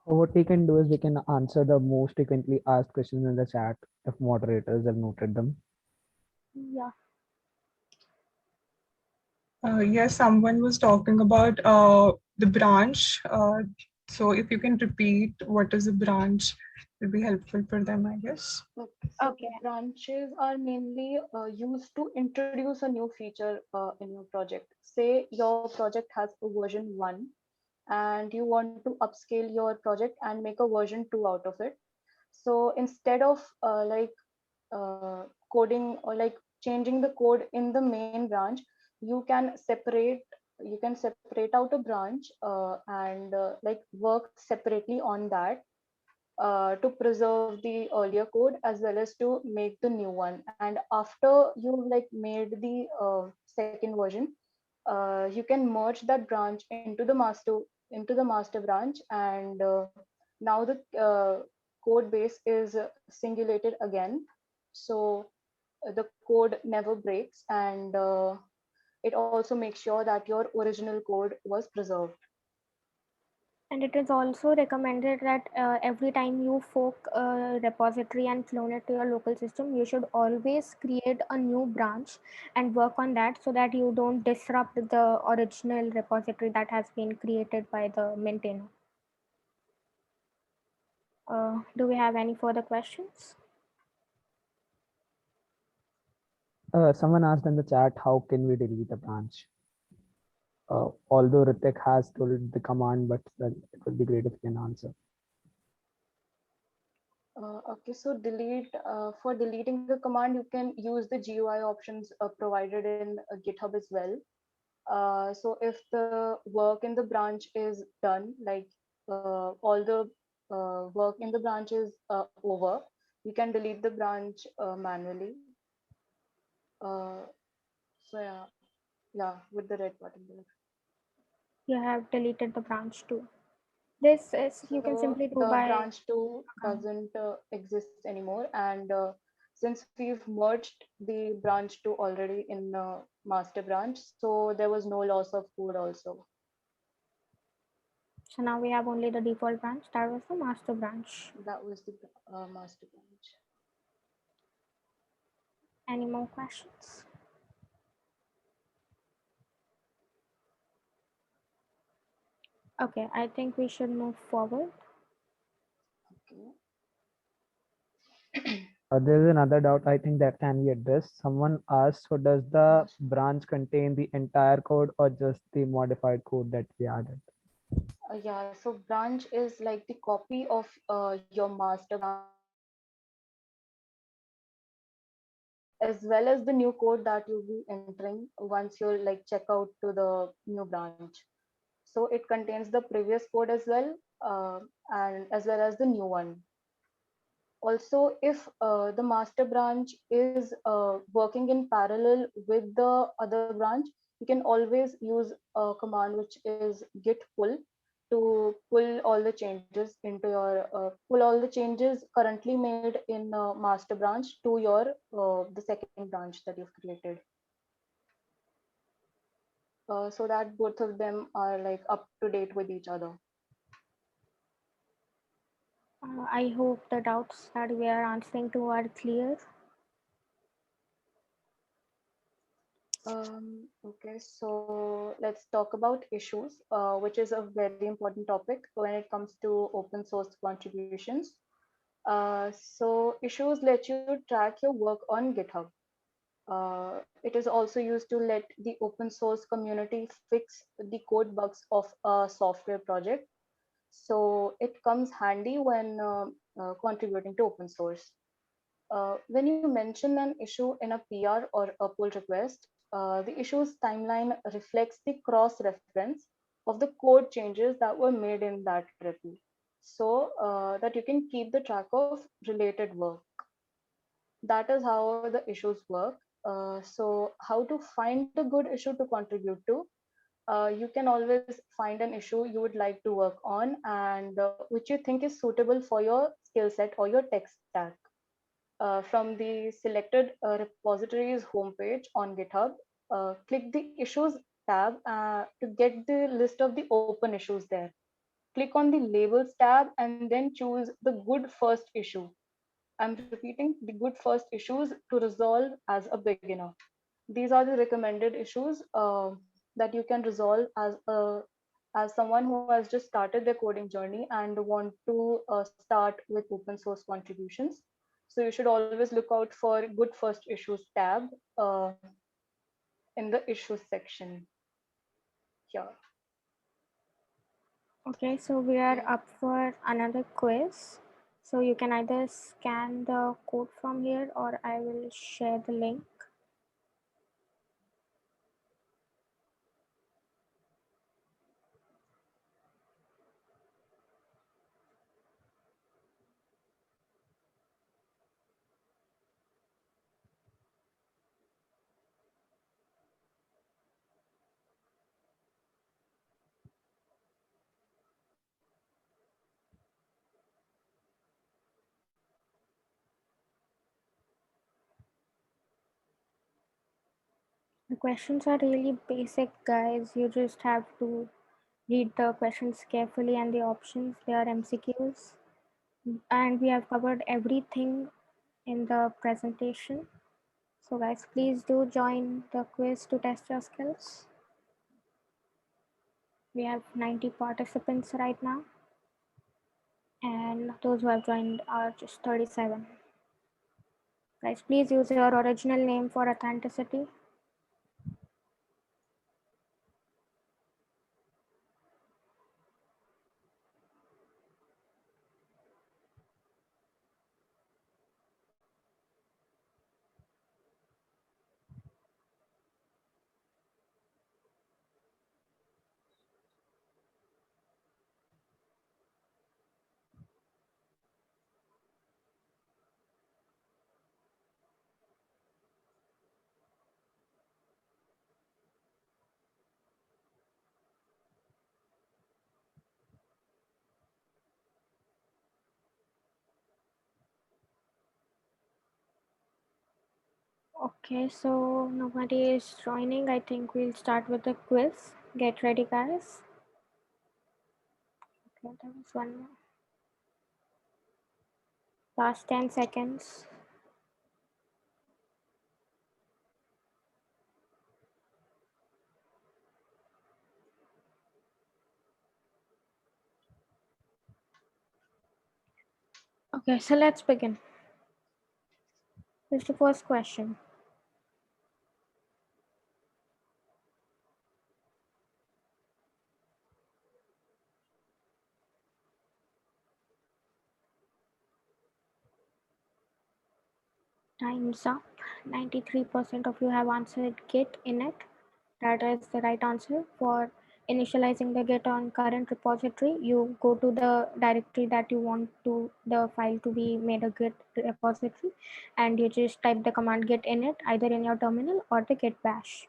What we can do is we can answer the most frequently asked questions in the chat if moderators have noted them. Yeah. Yes, someone was talking about the branch. So if you can repeat what is a branch, it will be helpful for them, I guess. Okay. Branches are mainly used to introduce a new feature in your project. Say your project has a version 1 and you want to upscale your project and make a version 2 out of it. So instead of coding or like changing the code in the main branch, you can separate out a branch and like work separately on that to preserve the earlier code as well as to make the new one. And after you like made the second version, you can merge that branch into the master branch, and now the code base is singulated again. So the code never breaks, and it also makes sure that your original code was preserved. And it is also recommended that every time you fork a repository and clone it to your local system, you should always create a new branch and work on that so that you don't disrupt the original repository that has been created by the maintainer. Do we have any further questions? Someone asked in the chat, how can we delete a branch? Although Ritik has told the command, but it would be great if you can answer. Okay, so for deleting the command, you can use the GUI options provided in GitHub as well. So if the work in the branch is done, like all the work in the branch is over, you can delete the branch manually. So yeah, with the red button there. You have deleted the branch too. This is, you can So simply do the by branch 2 doesn't exist anymore, and since we've merged the branch 2 already in master branch, so there was no loss of code also. So now we have only the default branch. That was the master branch. That was the master branch. Any more questions? Okay, I think we should move forward. Okay. There is another doubt I think that can be addressed. Someone asked, so does the branch contain the entire code or just the modified code that we added? Yeah, so branch is like the copy of your master branch as well as the new code that you'll be entering once you like check out to the new branch. So it contains the previous code as well, and as well as the new one. Also, if the master branch is working in parallel with the other branch, you can always use a command which is git pull to pull all the changes into your pull all the changes currently made in master branch to your the second branch that you've created, so that both of them are like up to date with each other. I hope the doubts that we are answering to are clear. Okay, so let's talk about issues, which is a very important topic when it comes to open source contributions. So issues let you track your work on GitHub. It is also used to let the open source community fix the code bugs of a software project. So it comes handy when contributing to open source. When you mention an issue in a PR or a pull request, the issue's timeline reflects the cross reference of the code changes that were made in that repo, so that you can keep the track of related work. That is how the issues work. So, how to find a good issue to contribute to? You can always find an issue you would like to work on and which you think is suitable for your skill set or your tech stack. From the selected repositories homepage on GitHub, click the Issues tab to get the list of the open issues there. Click on the Labels tab and then choose the Good First Issue. I'm repeating the Good First Issues to resolve as a beginner. These are the recommended issues that you can resolve as someone who has just started their coding journey and want to start with open source contributions. So you should always look out for Good First Issues tab in the issues section here. Okay, so we are up for another quiz. So you can either scan the code from here or I will share the link. The questions are really basic, guys. You just have to read the questions carefully and the options. They are MCQs. And we have covered everything in the presentation. So guys, please do join the quiz to test your skills. We have 90 participants right now. And those who have joined are just 37. Guys, please use your original name for authenticity. Okay, so nobody is joining. I think we'll start with the quiz. Get ready, guys. Okay, there was one more. Last 10 seconds. Okay, so let's begin. Here's the first question. Time's up. 93% of you have answered Git init. That is the right answer. For initializing the Git on current repository, you go to the directory that you want to the file to be made a Git repository, and you just type the command git init either in your terminal or the git bash.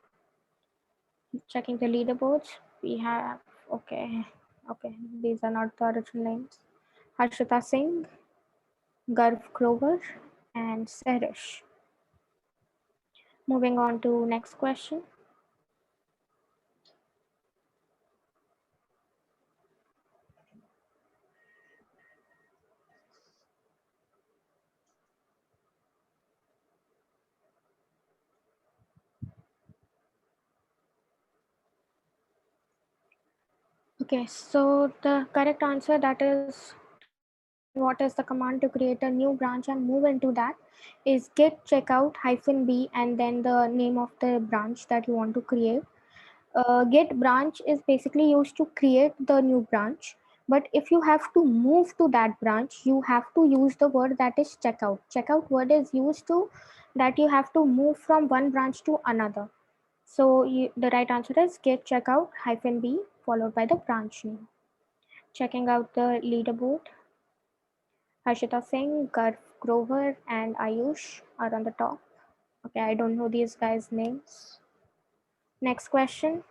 Checking the leaderboards, we have okay, these are not the original names. Harshita Singh, Garv Grover, and Serish. Moving on to next question. Okay, so the correct answer, that is what is the command to create a new branch and move into that, is git checkout -b and then the name of the branch that you want to create. Git branch is basically used to create the new branch, but if you have to move to that branch, you have to use the word that is checkout. Checkout word is used to that you have to move from one branch to another. So the right answer is git checkout -b followed by the branch name. Checking out the leaderboard, Harshita Singh, Garv Grover, and Ayush are on the top. Okay, I don't know these guys' names. Next question.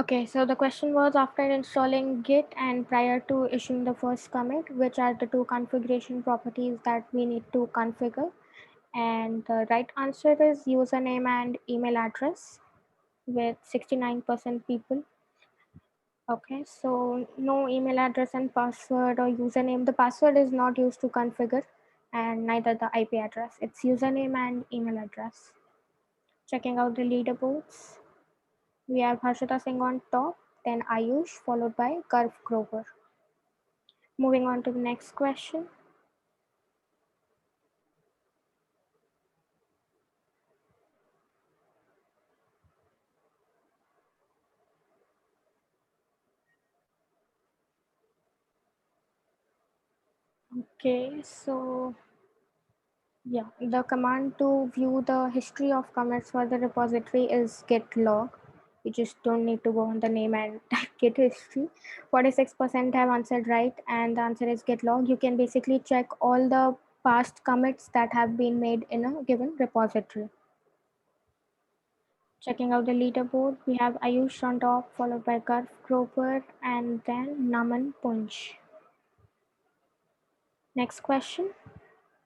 Okay, so the question was, after installing Git and prior to issuing the first commit, which are the two configuration properties that we need to configure? And the right answer is username and email address with 69% people. Okay, so no email address and password or username. The password is not used to configure, and neither the IP address. It's username and email address. Checking out the leaderboards. We have Harshita Singh on top, then Ayush, followed by Garv Grover. Moving on to the next question. Okay, so yeah, the command to view the history of commits for the repository is git log. You just don't need to go on the name and type git history. 46% have answered right, and the answer is git log. You can basically check all the past commits that have been made in a given repository. Checking out the leaderboard, we have Ayush on top, followed by Garv Grover, and then Naman Punj. Next question.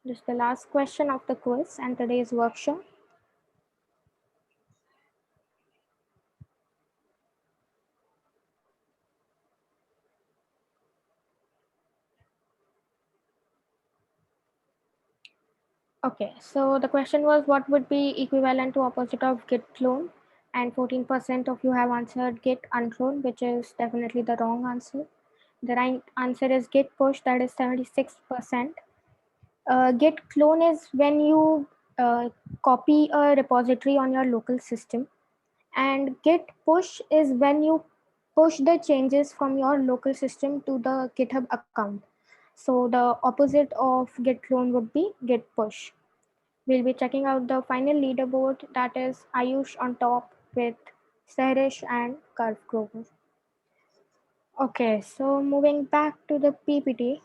This is the last question of the quiz and today's workshop. Okay, so the question was, what would be equivalent to opposite of git clone? And 14% of you have answered git unclone, which is definitely the wrong answer. The right answer is git push, that is 76%. Git clone is when you copy a repository on your local system, and git push is when you push the changes from your local system to the GitHub account. So the opposite of git clone would be git push. We'll be checking out the final leaderboard, that is Ayush on top with Sarish and Garv Grover. Okay, so moving back to the PPT.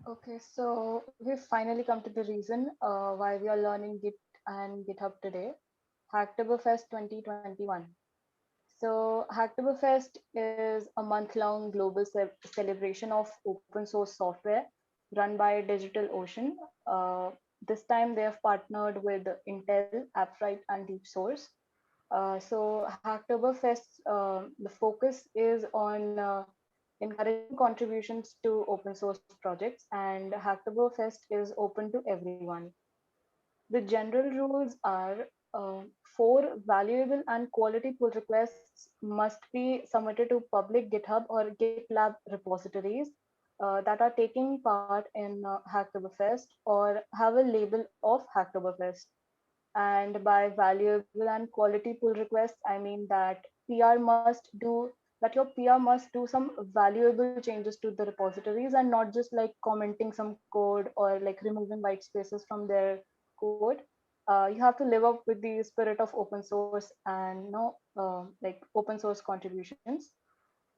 Okay, so we've finally come to the reason why we are learning Git and GitHub today. Hacktoberfest 2021. So Hacktoberfest is a month-long global celebration of open source software run by DigitalOcean. This time they have partnered with Intel, Appwrite, and DeepSource. So Hacktoberfest, the focus is on encouraging contributions to open source projects, and Hacktoberfest is open to everyone. The general rules are four valuable and quality pull requests must be submitted to public GitHub or GitLab repositories that are taking part in Hacktoberfest or have a label of Hacktoberfest. And by valuable and quality pull requests, I mean that PR must do that your PR must do some valuable changes to the repositories and not just like commenting some code or like removing white spaces from their code. You have to live up with the spirit of open source and like open source contributions.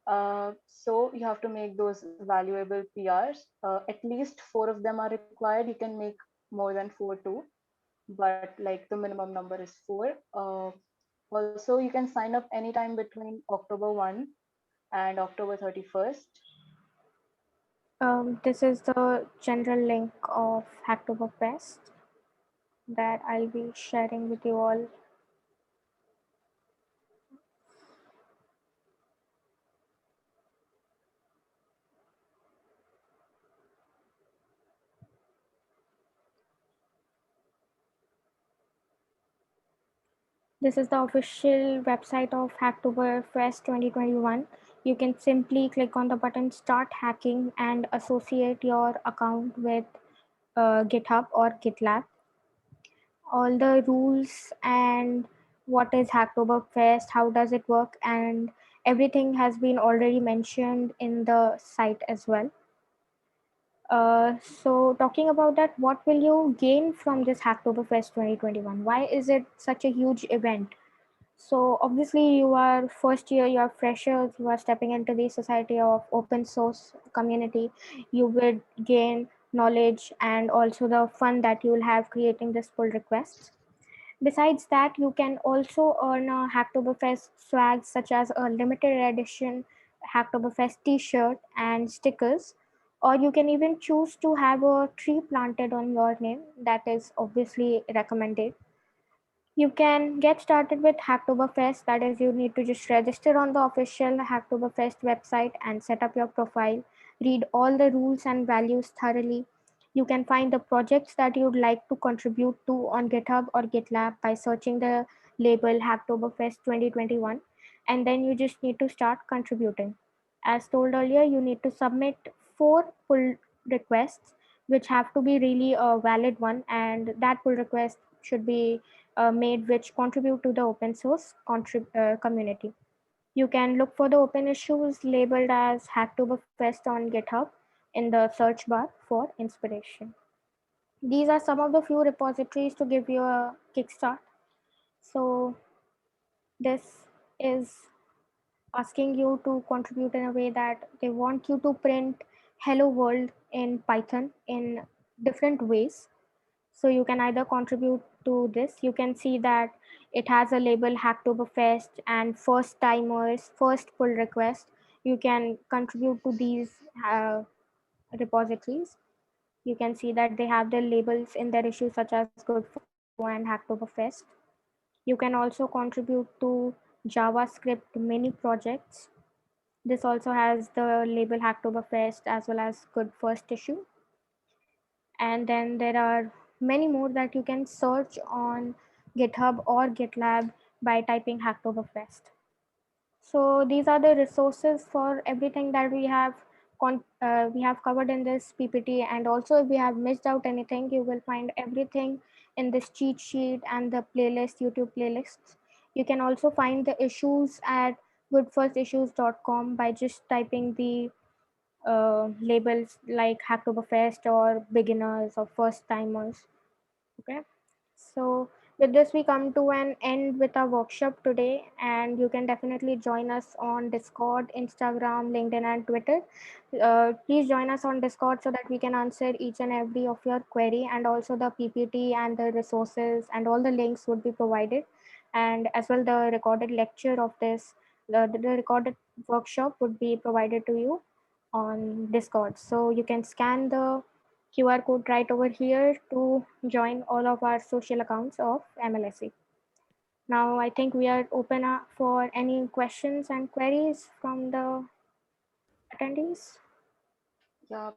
So you have to make those valuable PRs. At least four of them are required. You can make more than four too, but like the minimum number is four. Also, you can sign up anytime between October 1 and October 31st. This is the general link of Hacktoberfest that I'll be sharing with you all. This is the official website of Hacktoberfest 2021. You can simply click on the button Start Hacking and associate your account with GitHub or GitLab. All the rules and what is Hacktoberfest, how does it work, and everything has been already mentioned in the site as well. So talking about that, what will you gain from this Hacktoberfest 2021? Why is it such a huge event? So obviously you are first year, you are freshers, you are stepping into the society of open source community. You would gain knowledge and also the fun that you will have creating this pull requests. Besides that, you can also earn a Hacktoberfest swag such as a limited edition Hacktoberfest t-shirt and stickers, or you can even choose to have a tree planted on your name. That is obviously recommended. You can get started with Hacktoberfest. That is, you need to just register on the official Hacktoberfest website and set up your profile. Read all the rules and values thoroughly. You can find the projects that you'd like to contribute to on GitHub or GitLab by searching the label Hacktoberfest 2021, and then you just need to start contributing. As told earlier, you need to submit 4 pull requests, which have to be really a valid one, and that pull request should be made which contribute to the open source community. You can look for the open issues labeled as Hacktoberfest on GitHub in the search bar for inspiration. These are some of the few repositories to give you a kickstart. So this is asking you to contribute in a way that they want you to print hello world in Python in different ways. So you can either contribute to this. You can see that it has a label Hacktoberfest and first timers, first pull request. You can contribute to these repositories. You can see that they have their labels in their issues such as Good4 and Hacktoberfest. You can also contribute to JavaScript mini projects. This also has the label Hacktoberfest as well as Good First Issue. And then there are many more that you can search on GitHub or GitLab by typing Hacktoberfest. So these are the resources for everything that we have covered in this PPT, and also if we have missed out anything, you will find everything in this cheat sheet and the playlist, YouTube playlists. You can also find the issues at goodfirstissues.com by just typing the labels like Hacktoberfest or beginners or first timers. Okay, so With this, we come to an end with our workshop today, and you can definitely join us on Discord, Instagram, LinkedIn, and Twitter. Please join us on Discord so that we can answer each and every of your query, and also the PPT and the resources and all the links would be provided, and as well the recorded lecture of this, the recorded workshop would be provided to you on Discord. So you can scan the QR code right over here to join all of our social accounts of MLSE. Now, I think we are open up for any questions and queries from the attendees. Yeah,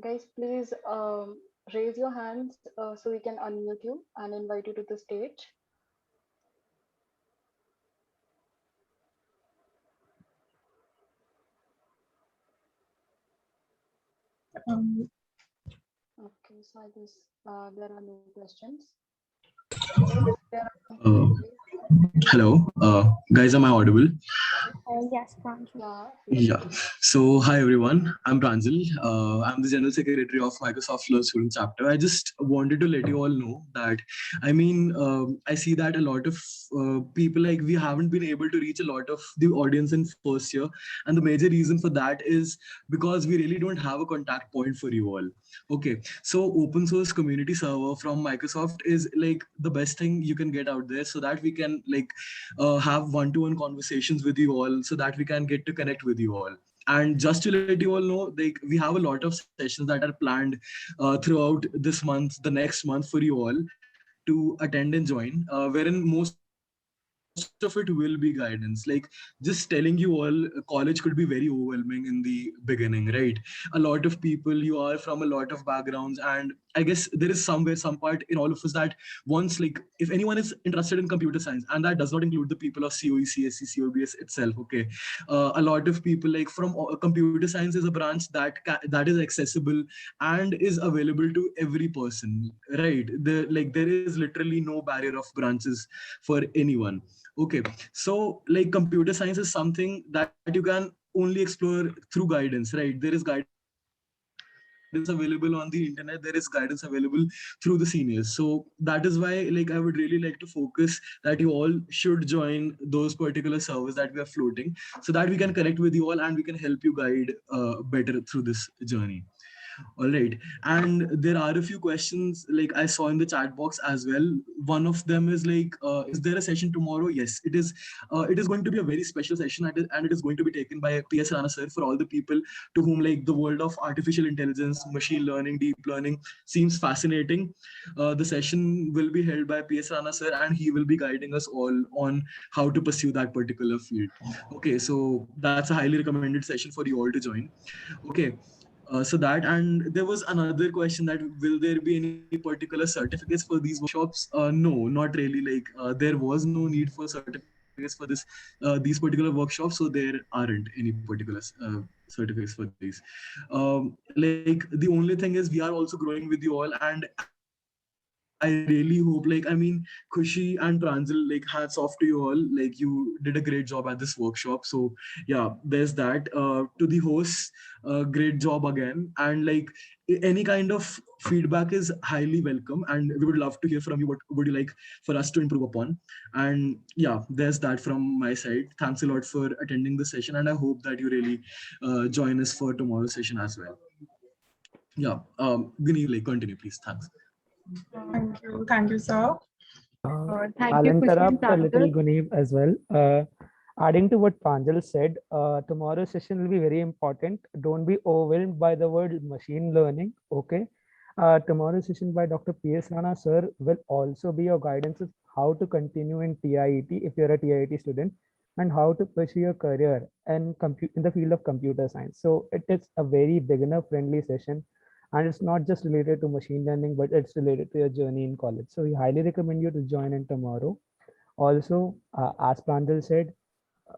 guys, please raise your hands so we can unmute you and invite you to the stage. Okay, so I guess there are no questions. There are Uh, Hello, guys, am I audible? Yes, Pranjal. Yeah, Yeah. So, hi everyone. I'm Pranjal. I'm the General Secretary of Microsoft Learn Student Chapter. I just wanted to let you all know that, I see that a lot of people, like, we haven't been able to reach a lot of the audience in first year, and the major reason for that is because we really don't have a contact point for you all. Okay, so open source community server from Microsoft is like the best thing you can get out there, so that we can have one-to-one conversations with you all, so that we can get to connect with you all. And just to let you all know, like, we have a lot of sessions that are planned throughout this month, the next month, for you all to attend and join, wherein most of it will be guidance. Like, just telling you all, college could be very overwhelming in the beginning, right? A lot of people, you are from a lot of backgrounds, and I guess there is somewhere, some part in all of us that once, like, if anyone is interested in computer science, and that does not include the people of COE, CSC, COBS itself, okay, a lot of people, like, from computer science is a branch that is accessible and is available to every person, right? There is literally no barrier of branches for anyone. Okay, so, like, computer science is something that you can only explore through guidance, right? There is guidance available on the internet, there is guidance available through the seniors. So that is why, like, I would really like to focus that you all should join those particular servers that we are floating, so that we can connect with you all and we can help you guide better through this journey. All right. And there are a few questions, like, I saw in the chat box as well. One of them is like, is there a session tomorrow? Yes, it is. It is going to be a very special session, and it is going to be taken by PS Rana sir, for all the people to whom, like, the world of artificial intelligence, machine learning, deep learning seems fascinating. The session will be held by PS Rana sir, and he will be guiding us all on how to pursue that particular field. Okay, so that's a highly recommended session for you all to join. Okay, so that, and there was another question, that will there be any particular certificates for these workshops? No, not really. Like, there was no need for certificates for these particular workshops, so there aren't any particular certificates for these. Like, the only thing is, we are also growing with you all, and I really hope, like, Khushi and Pranjal, like, hats off to you all. Like, you did a great job at this workshop. So yeah, there's that. To the hosts, great job again. And, like, any kind of feedback is highly welcome, and we would love to hear from you. What would you like for us to improve upon? And yeah, there's that from my side. Thanks a lot for attending the session, and I hope that you really join us for tomorrow's session as well. Yeah, Guneev, like, continue, please. Thanks. Thank you. Thank you, sir. Thank I'll you, Khushi and interrupt a little, Pranjal. Guneev, as well. Adding to what Pranjal said, tomorrow's session will be very important. Don't be overwhelmed by the word machine learning. Okay. Tomorrow's session by Dr. P.S. Rana sir will also be your guidance of how to continue in TIET if you're a TIET student, and how to pursue your career and in the field of computer science. So it is a very beginner friendly session, and it's not just related to machine learning, but it's related to your journey in college. So we highly recommend you to join in tomorrow. Also, as Pranjal said,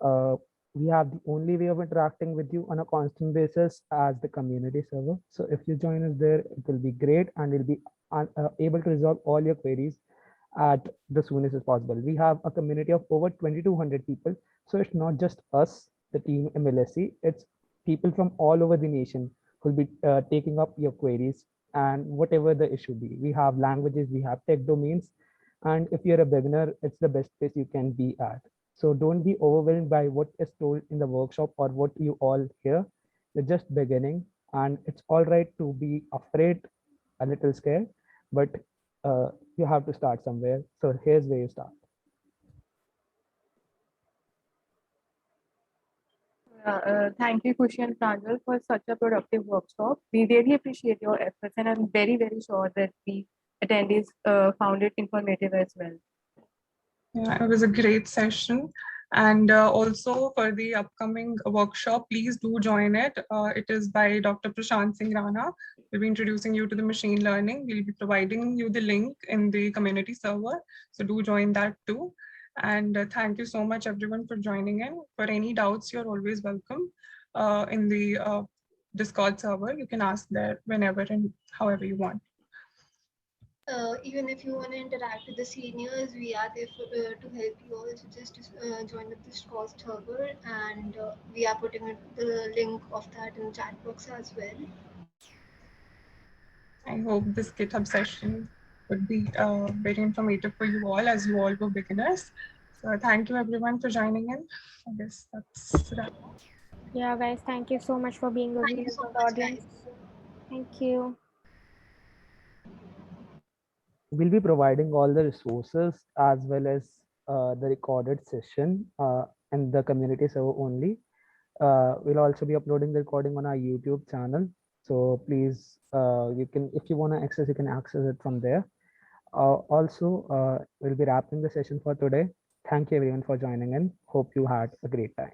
uh, we have the only way of interacting with you on a constant basis as the community server. So if you join us there, it will be great, and we'll be able to resolve all your queries at the soonest as possible. We have a community of over 2,200 people. So it's not just us, the team MLSC, it's people from all over the nation who'll be taking up your queries and whatever the issue be. We have languages, we have tech domains, And if you're a beginner, it's the best place you can be at. So don't be overwhelmed by what is told in the workshop or what you all hear. You're just beginning, and it's all right to be afraid, a little scared, but you have to start somewhere. So here's where you start. Thank you, Kushi and Pranjal, for such a productive workshop. We really appreciate your efforts, and I'm very, very sure that the attendees found it informative as well. Yeah, it was a great session. And also for the upcoming workshop, please do join it. It is by Dr. Prashant Singh Rana. We'll be introducing you to the machine learning. We'll be providing you the link in the community server. So do join that too. And thank you so much everyone for joining in. For any doubts, you're always welcome in the Discord server. You can ask there whenever and however you want. Even if you want to interact with the seniors, we are there to help you all. So just join the Discord server, and we are putting the link of that in the chat box as well. I hope this GitHub session would be very informative for you all, as you all were beginners. So thank you everyone for joining in. I guess that's that. Yeah, guys, thank you so much for being a Thank you viewers so of the much, audience. guys. Thank you. We'll be providing all the resources as well as the recorded session and the community server only. We'll also be uploading the recording on our YouTube channel. So please, you can, if you want to access, you can access it from there. Also, we'll be wrapping the session for today. Thank you everyone for joining in. Hope you had a great time.